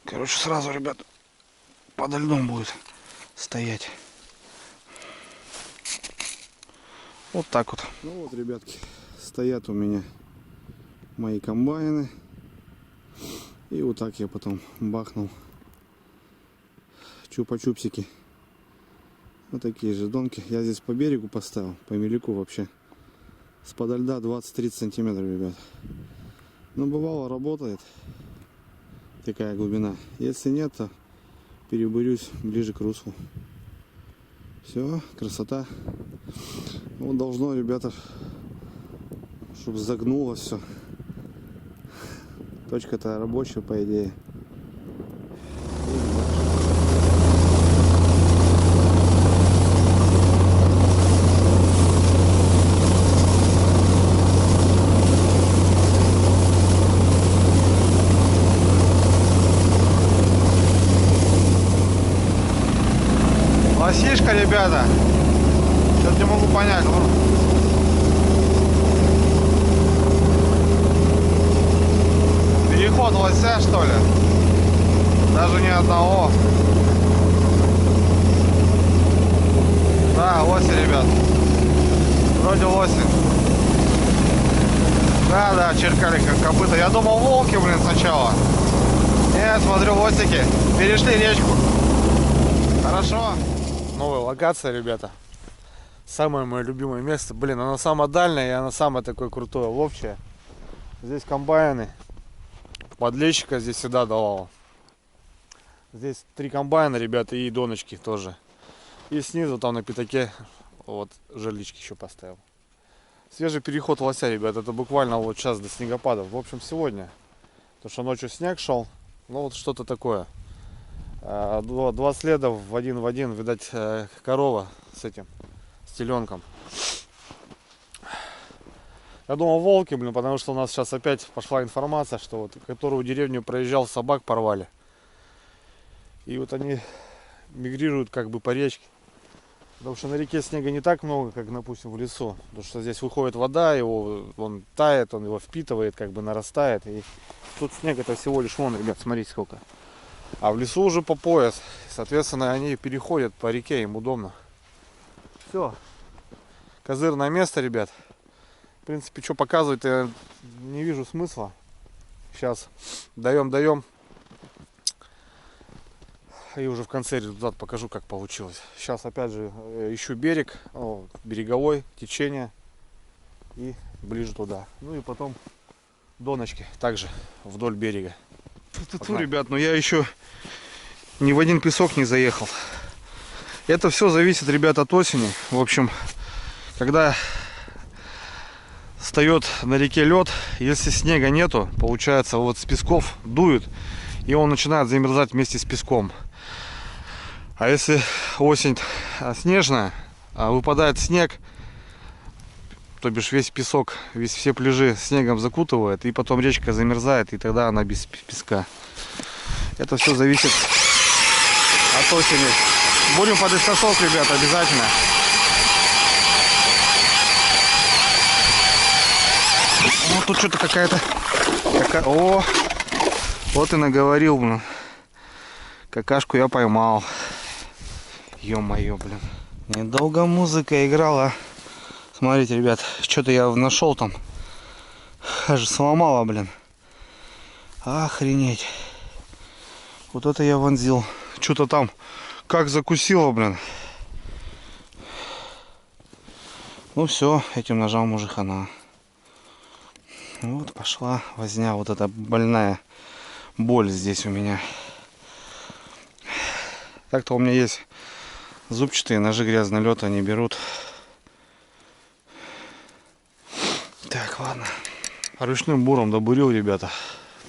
[SPEAKER 3] Короче, сразу, ребят, подо льдом будет стоять. Вот так вот. Ну вот, ребятки, стоят у меня мои комбайны. И вот так я потом бахнул чупа-чупсики. Вот такие же донки. Я здесь по берегу поставил, по мелику вообще. С подо льда 20-30 сантиметров, ребят. Но бывало работает такая глубина. Если нет, то перебурюсь ближе к руслу. Все, красота. Вот должно, ребята, чтобы загнуло все. Точка-то рабочая, по идее. Лосишка, ребята. Что-то не могу понять. Переход лося, что ли? Даже ни одного. Да, лоси, ребят. Вроде лоси. Да, черкали как копыта. Я думал, волки, блин, сначала. Нет, смотрю, лосики. Перешли речку. Хорошо.
[SPEAKER 1] Новая локация, ребята. Самое мое любимое место. Блин, оно самое дальнее, и оно самое такое крутое, ловчее. Здесь комбайны. Подлещика здесь всегда давал. Здесь 3 комбайна, ребята, и доночки тоже. И снизу там на пятаке вот жерлички еще поставил. Свежий переход лося, ребята, это буквально вот сейчас до снегопадов. В общем, сегодня. Потому что ночью снег шел. Ну вот что-то такое. 2 следа в один, видать, корова с этим, с теленком. Я думал, волки, блин, потому что у нас сейчас опять пошла информация, что вот которую деревню проезжал, собак порвали. И вот они мигрируют как бы по речке. Потому что на реке снега не так много, как, допустим, в лесу. Потому что здесь выходит вода, он тает, он его впитывает, как бы нарастает. И тут снег это всего лишь вон, ребят, смотрите сколько. А в лесу уже по пояс. Соответственно, они переходят по реке, им удобно. Все. Козырное место, ребят. В принципе, что показывать, я не вижу смысла. Сейчас даем. И уже в конце результат покажу, как получилось. Сейчас опять же ищу берег, береговой, течение. И ближе туда. Ну и потом доночки также вдоль берега.
[SPEAKER 3] Фу, ребят, но я еще ни в один песок не заехал. Это все зависит, ребят, от осени. В общем, когда встает на реке лед, если снега нету, получается, вот с песков дует, и он начинает замерзать вместе с песком. А если осень снежная, выпадает снег, то бишь весь песок, все пляжи снегом закутывает, и потом речка замерзает, и тогда она без песка. Это все зависит от осени. Будем под истосок, ребята, обязательно. Вот тут что-то какая-то... О, вот и наговорил, блин. Какашку я поймал. Ё-моё, блин. Недолго музыка играла. Смотрите, ребят, что-то я нашел там. Аж сломала, блин. Охренеть. Вот это я вонзил. Что-то там как закусило, блин. Ну все, этим ножом уже хана. Вот пошла возня. Вот эта больная боль здесь у меня. Так-то у меня есть зубчатые ножи, грязный лед, они берут. Так, ладно. Ручным буром добурил, ребята.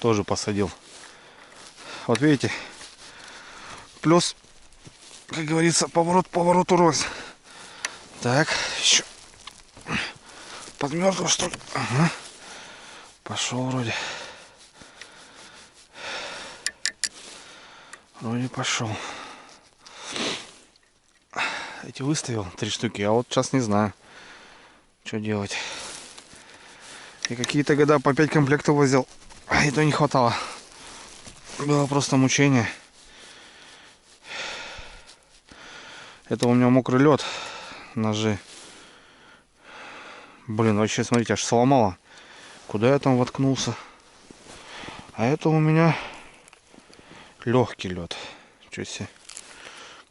[SPEAKER 3] Тоже посадил. Вот видите. Плюс, как говорится, поворот урос. Так, еще. Подмерзло, что ли? Ага. Пошел вроде. Вроде пошел. Эти выставил 3 штуки, а вот сейчас не знаю, что делать. И какие-то года по 5 комплектов возил, а и то не хватало. Было просто мучение. Это у меня мокрый лед, ножи. Блин, вообще, смотрите, аж сломало. Куда я там воткнулся? А это у меня легкий лед. Чё себе.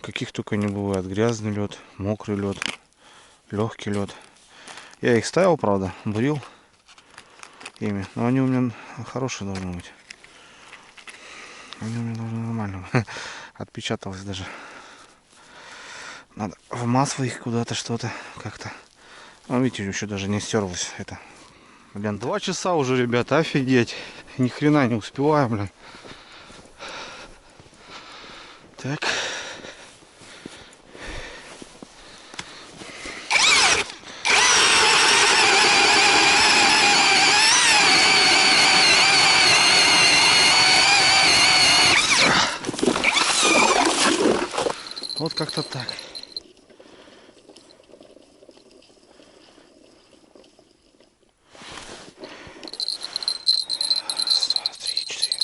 [SPEAKER 3] Каких только не бывает. Грязный лед, мокрый лед, легкий лед. Я их ставил, правда, бурил ими. Но они у меня хорошие должны быть. Они у меня должны нормально. Отпечаталось даже. Надо в масло их куда-то что-то как-то. Ну, видите, еще даже не стерлось это Блин, 2 часа уже, ребята, офигеть. Ни хрена не успеваю, блин. Так. Вот как-то так. Раз, два, три, четыре.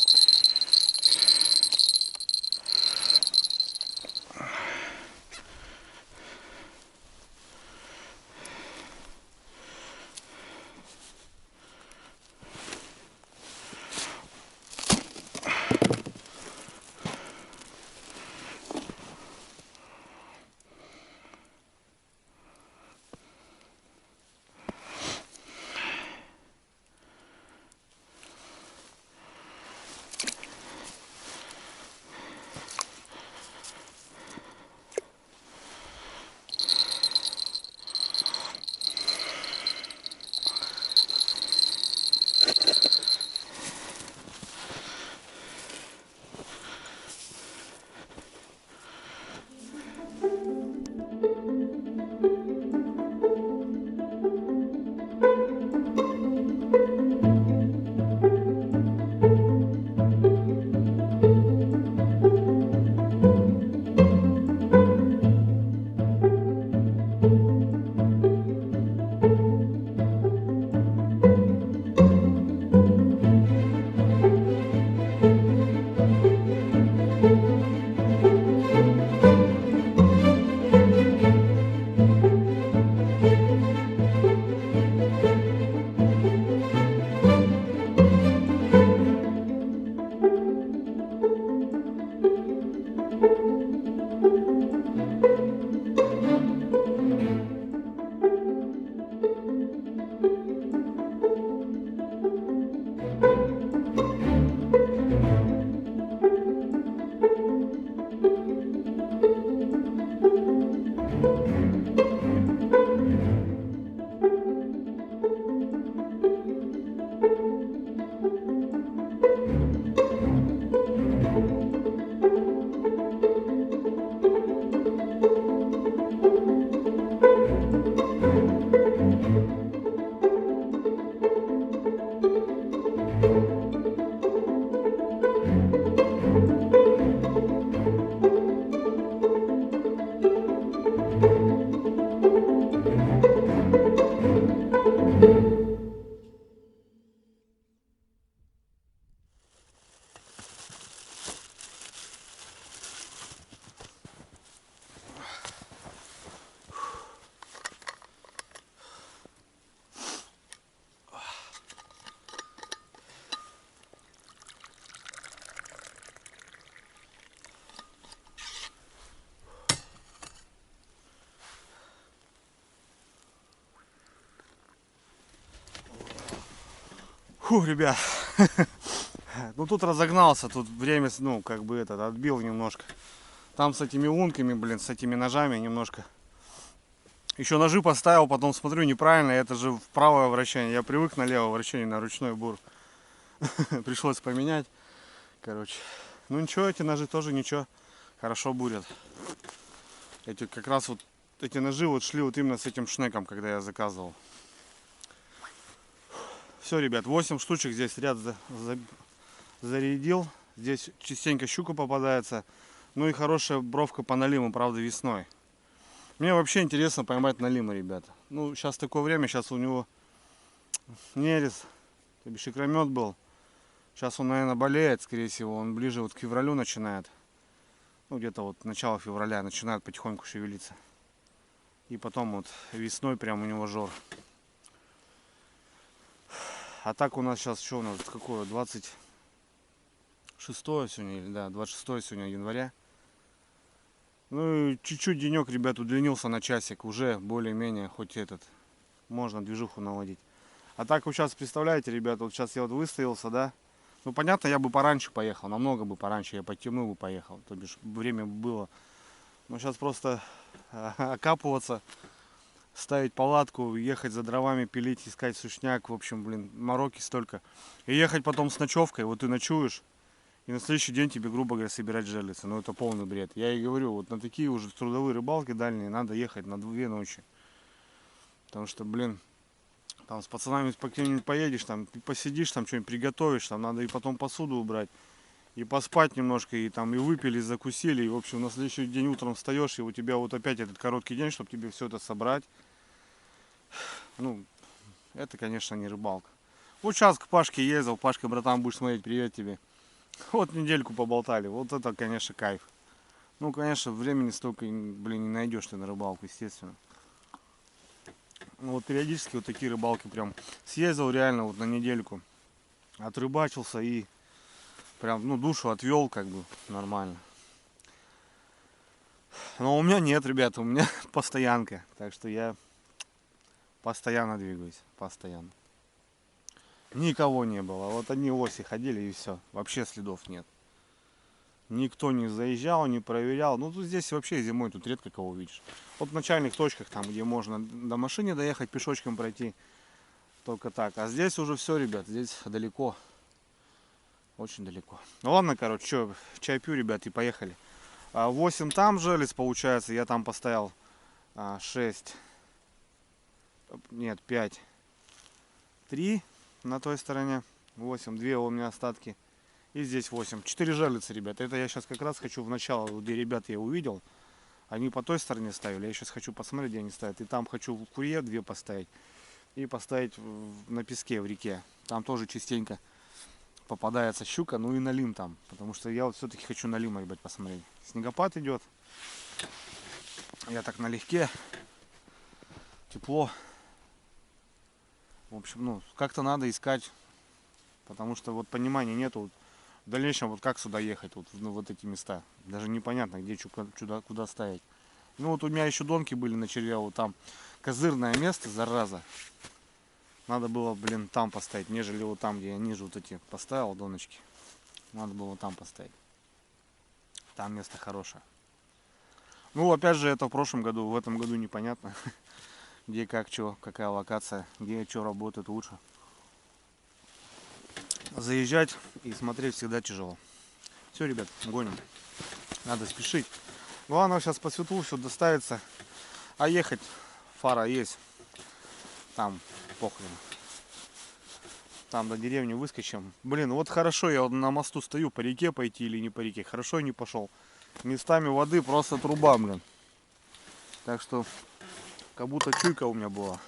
[SPEAKER 1] Фу, ребят. Ну тут разогнался, тут время, ну, как бы этот, отбил немножко. Там с этими лунками, блин, с этими ножами немножко. Еще ножи поставил, потом смотрю, неправильно, это же в правое вращение. Я привык на левое вращение, на ручной бур. Пришлось поменять. Короче. Ну ничего, эти ножи тоже ничего. Хорошо бурят. Эти как раз вот, эти ножи вот шли вот именно с этим шнеком, когда я заказывал. Все, ребят, 8 штучек здесь ряд зарядил. Здесь частенько щука попадается. Ну и хорошая бровка по налиму, правда, весной. Мне вообще интересно поймать налима, ребята. Ну, сейчас такое время, сейчас у него нерез, то бишь икромет был. Сейчас он, наверное, болеет, скорее всего. Он ближе вот к февралю начинает. Ну, где-то вот начало февраля начинает потихоньку шевелиться. И потом вот весной прям у него жор. А так у нас сейчас, что у нас, какое, 26 сегодня, или да, 26 сегодня января. Ну и чуть-чуть денек, ребят, удлинился на часик. Уже более-менее хоть этот, можно движуху наводить. А так вы сейчас представляете, ребята, вот сейчас я вот выставился, да. Ну понятно, я бы пораньше поехал, намного бы пораньше, я по темну бы поехал. То бишь время было. Но сейчас просто окапываться ставить палатку, ехать за дровами, пилить, искать сушняк. В общем, блин, мороки столько. И ехать потом с ночевкой, вот ты ночуешь, и на следующий день тебе, грубо говоря, собирать жерлицы. Ну это полный бред. Я и говорю, вот на такие уже трудовые рыбалки дальние надо ехать на 2 ночи. Потому что, блин, там с пацанами по где-нибудь поедешь, там посидишь, там что-нибудь приготовишь, там надо и потом посуду убрать, и поспать немножко, и там и выпили, и закусили, и в общем на следующий день утром встаешь, и у тебя вот опять этот короткий день, чтобы тебе все это собрать. Ну, это, конечно, не рыбалка. Вот сейчас к Пашке ездил, Пашка, братан, будешь смотреть, привет тебе. Вот недельку поболтали, вот это, конечно, кайф. Ну, конечно, времени столько, блин, не найдешь ты на рыбалку, естественно. Ну, вот периодически вот такие рыбалки прям съездил реально вот на недельку, отрыбачился и прям, ну, душу отвел, как бы, нормально. Но у меня нет, ребята, у меня постоянка, так что я постоянно двигаюсь, постоянно. Никого не было, вот одни оси ходили и все, вообще следов нет. Никто не заезжал, не проверял. Ну, тут здесь вообще зимой тут редко кого увидишь. Вот в начальных точках, там, где можно до машины доехать, пешочком пройти, только так. А здесь уже все, ребят, здесь далеко. Очень далеко. Ну ладно, короче, что, чай пью, ребят, и поехали. 8 там жерлиц, получается, я там поставил 6, нет, 5, 3 на той стороне, 8, 2 у меня остатки. И здесь 8. 4 жерлицы, ребят. Это я сейчас как раз хочу в начало, где ребят я увидел. Они по той стороне ставили. Я сейчас хочу посмотреть, где они ставят. И там хочу в куре 2 поставить. И поставить на песке в реке. Там тоже частенько попадается щука. Ну и налим там. Потому что я вот все-таки хочу налим, ребят, посмотреть. Снегопад идет. Я так налегке. Тепло. В общем, ну, как-то надо искать. Потому что вот понимания нету. В дальнейшем, вот как сюда ехать, вот, ну, вот эти места. Даже непонятно, где куда ставить. Ну вот у меня еще донки были на червя, вот там козырное место, зараза. Надо было, блин, там поставить, нежели вот там, где я ниже вот эти поставил доночки. Надо было там поставить. Там место хорошее. Ну, опять же, это в прошлом году, в этом году непонятно. Где, как, что, какая локация, где, что работает лучше. Заезжать и смотреть всегда тяжело. Все, ребят, гоним. Надо спешить. Главное сейчас по светлу все доставится. А ехать фара есть. Там похрен. Там до деревни выскочим. Блин, вот хорошо, я вот на мосту стою, по реке пойти или не по реке. Хорошо я не пошел. Местами воды просто труба, блин. Так что, как будто чуйка у меня была.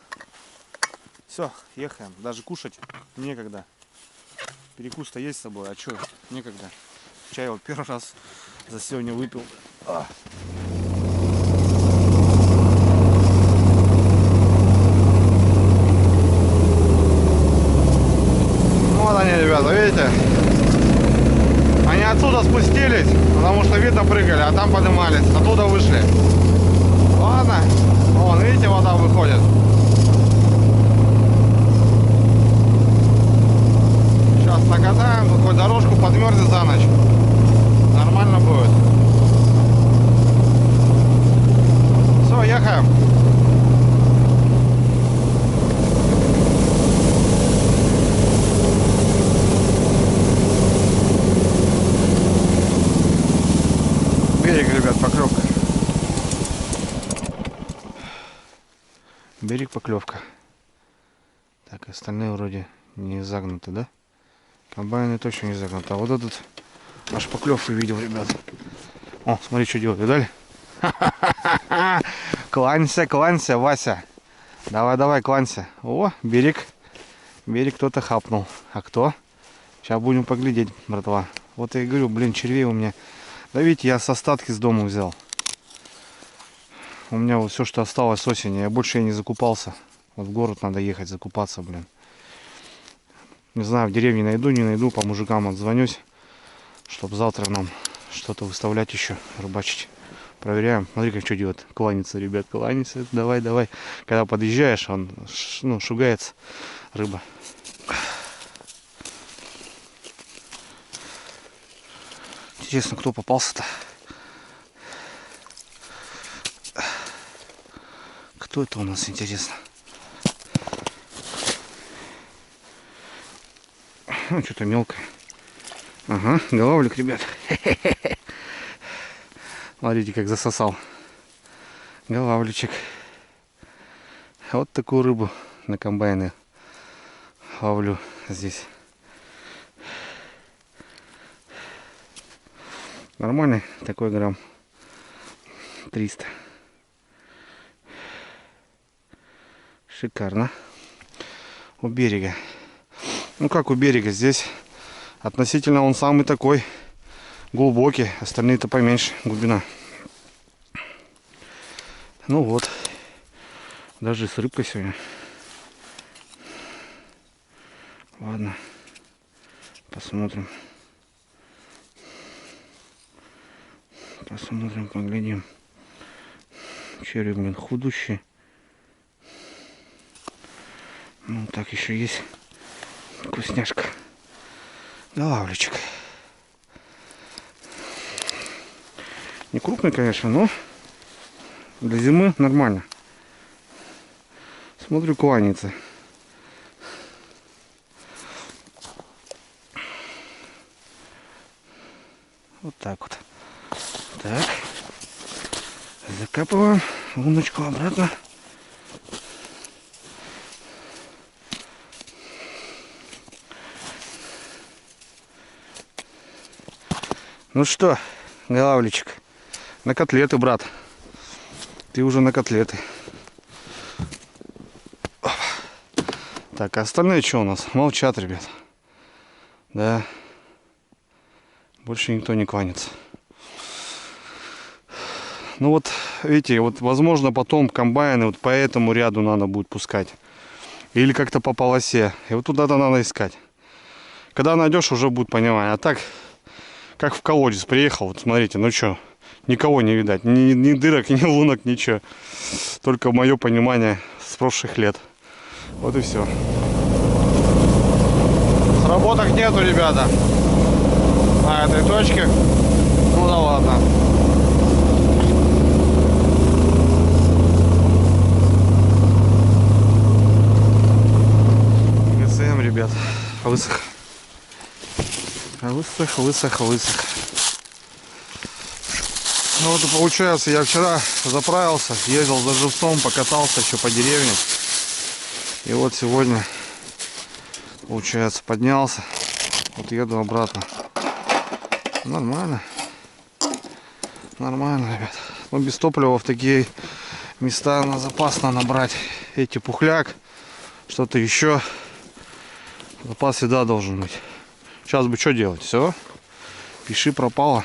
[SPEAKER 1] Все, ехаем. Даже кушать некогда. Перекус-то есть с собой, а что, некогда. Чай вот первый раз за сегодня выпил. Вот они, ребята, видите? Они отсюда спустились, потому что видно прыгали, а там поднимались, оттуда вышли. Ладно, вон, видите, вода выходит. Сейчас накатаем, тут хоть дорожку подмерзнет за ночь. Нормально будет. Все, ехаем. Берег, ребят, поклевка. Берег, поклевка. Так, остальные вроде не загнуты, да? Комбайны точно не загнуты. А вот этот аж поклевку видел, ребят. О, смотри, что делают, видали? Кланься, кланься, Вася. Давай, давай, кланься. О, берег. Берег кто-то хапнул. А кто? Сейчас будем поглядеть, братва. Вот я и говорю, блин, червей у меня. Да видите, я с остатки с дома взял. У меня вот все, что осталось с осени. Я больше не закупался. Вот в город надо ехать закупаться, блин. Не знаю, в деревне найду, не найду. По мужикам отзвонюсь. Чтобы завтра нам что-то выставлять еще, рыбачить. Проверяем. Смотри, как что делает. Кланяется, ребят, кланяется. Давай, давай. Когда подъезжаешь, он, ну, шугается рыба. Интересно, кто попался-то?
[SPEAKER 3] Что это у нас, интересно? Ну, что-то мелкое. Ага, головлик, ребят. Смотрите, как засосал. Головличек. Вот такую рыбу на комбайне ловлю здесь. Нормальный такой грамм 300. Шикарно. У берега. Ну как у берега, здесь относительно он самый такой глубокий, остальные-то поменьше глубина. Ну вот, даже с рыбкой сегодня. Ладно, посмотрим. Посмотрим, поглядим. Черви, блин, худущие. Ну так еще есть вкусняшка. Головличек. Не крупный, конечно, но для зимы нормально. Смотрю, кланяется. Вот так вот. Так. Закапываем луночку обратно. Ну что, головличек, на котлеты, брат. Ты уже на котлеты. Опа. Так, а остальные что у нас? Молчат, ребят. Да. Больше никто не кланится. Ну вот, видите, вот возможно потом комбайны вот по этому ряду надо будет пускать. Или как-то по полосе. И вот туда-то надо искать. Когда найдешь, уже будет понимание. А так, как в колодец приехал, вот смотрите, ну что, никого не видать. Ни дырок, ни лунок, ничего. Только мое понимание с прошлых лет. Вот и все. Сработок нету, ребята. На этой точке. Ну да ладно. ГСМ, ребят, высох. Высох. Ну вот и получается, я вчера заправился, ездил за живцом, покатался еще по деревне. И вот сегодня, получается, поднялся. Вот еду обратно. Нормально. Нормально, ребят. Но без топлива в такие места на запас надо брать. Эти пухляк, что-то еще. Запас всегда должен быть. Сейчас бы что делать? Все. Пиши пропало.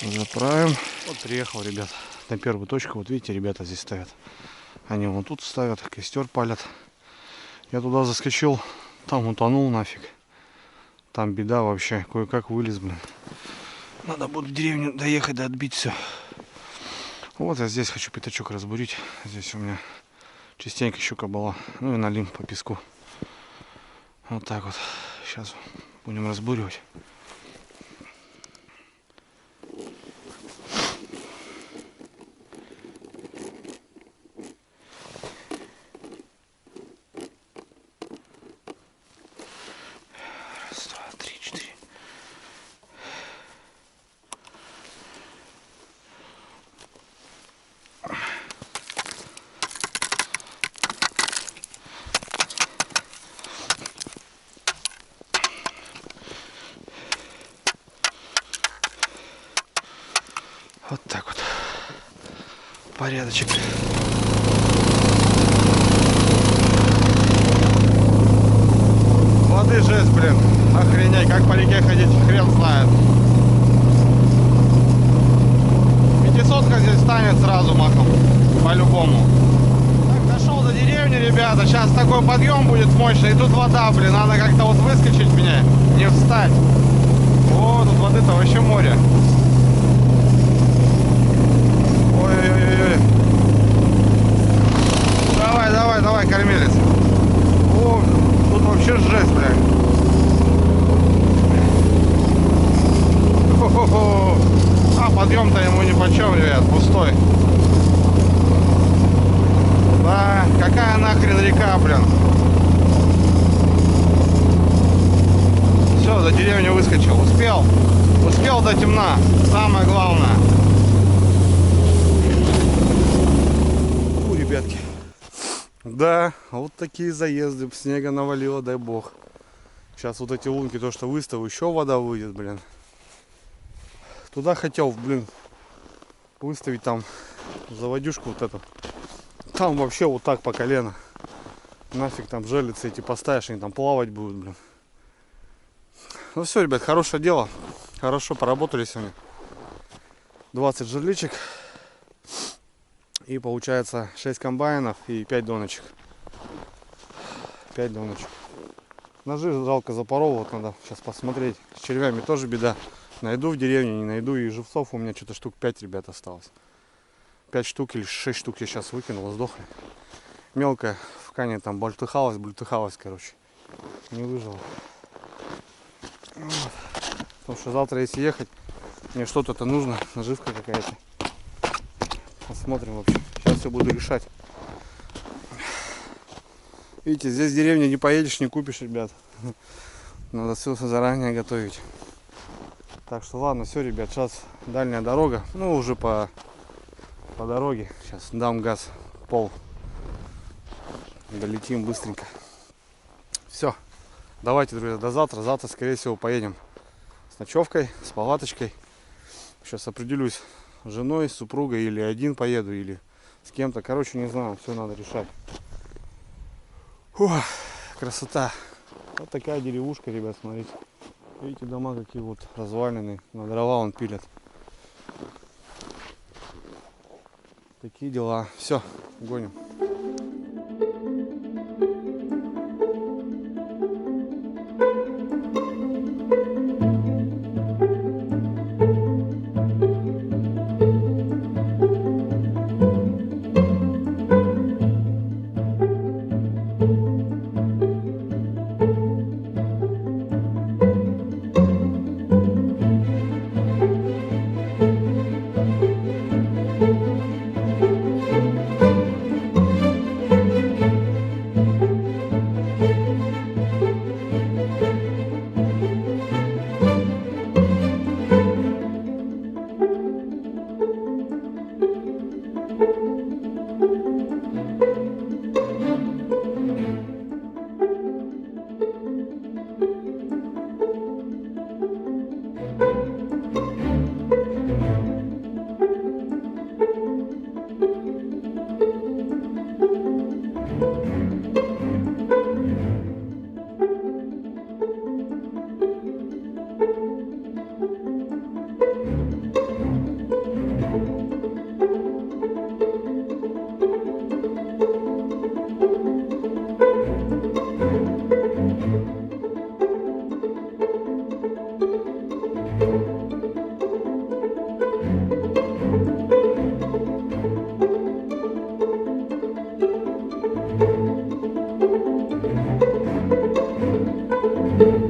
[SPEAKER 3] Заправим. Вот приехал, ребят, на первую точку. Вот видите, ребята здесь стоят. Они вон тут ставят, костер палят. Я туда заскочил, там утонул нафиг. Там беда вообще. Кое-как вылез, блин. Надо будет в деревню доехать, да отбить все. Вот я здесь хочу пятачок разбурить. Здесь у меня частенько щука была. Ну и налим по песку. Вот так вот. Сейчас будем разбуривать. Вот так вот. Порядочек. Воды жесть, блин. Охренеть, как по реке ходить, хрен знает. 500-ка здесь станет сразу махом. По-любому. Так, дошел до деревни, ребята. Сейчас такой подъем будет мощный. И тут вода, блин. Надо как-то вот выскочить мне. Не встать. О, тут воды-то вообще море. Ой-ой-ой. Давай, кормилец. О, тут вообще жесть, блядь. нахрен река, блин. Все, до деревни выскочил. Успел до темна. Самое главное. Ребятки. Да, вот такие заезды. Снега навалило, дай бог. Сейчас вот эти лунки, то что выставу, еще вода выйдет, блин. Туда хотел, блин, выставить там заводюшку вот эту. Там вообще вот так по колено. Нафиг там желицы эти поставишь, они там плавать будут, блин. Ну все, ребят, хорошее дело. Хорошо поработали сегодня. 20 жерличек. И получается 6 комбайнов и 5 доночек. 5 доночек. Ножи жалко запорол, вот надо сейчас посмотреть. С червями тоже беда. Найду в деревне, не найду. И живцов у меня что-то штук 5, ребят, осталось. 5 штук или 6 штук я сейчас выкинул, сдохли. Мелкая в кане там бультыхалась, короче. Не выжила. Вот. Потому что завтра, если ехать, мне что-то нужно, наживка какая-то. Посмотрим, в общем. Сейчас все буду решать. Видите, здесь в деревне не поедешь, не купишь, ребят. Надо все заранее готовить. Так что ладно, все, ребят, сейчас дальняя дорога. Ну, уже по дороге. Сейчас дам газ пол. Долетим быстренько. Все. Давайте, друзья, до завтра. Завтра, скорее всего, поедем с ночевкой, с палаточкой. Сейчас определюсь с женой, с супругой, или один поеду, или с кем-то. Короче, не знаю, все надо решать. Фух, красота. Вот такая деревушка, ребят, смотрите. Видите, дома какие вот разваленные. На дрова он пилят. Такие дела. Все, гоним.
[SPEAKER 4] Thank you.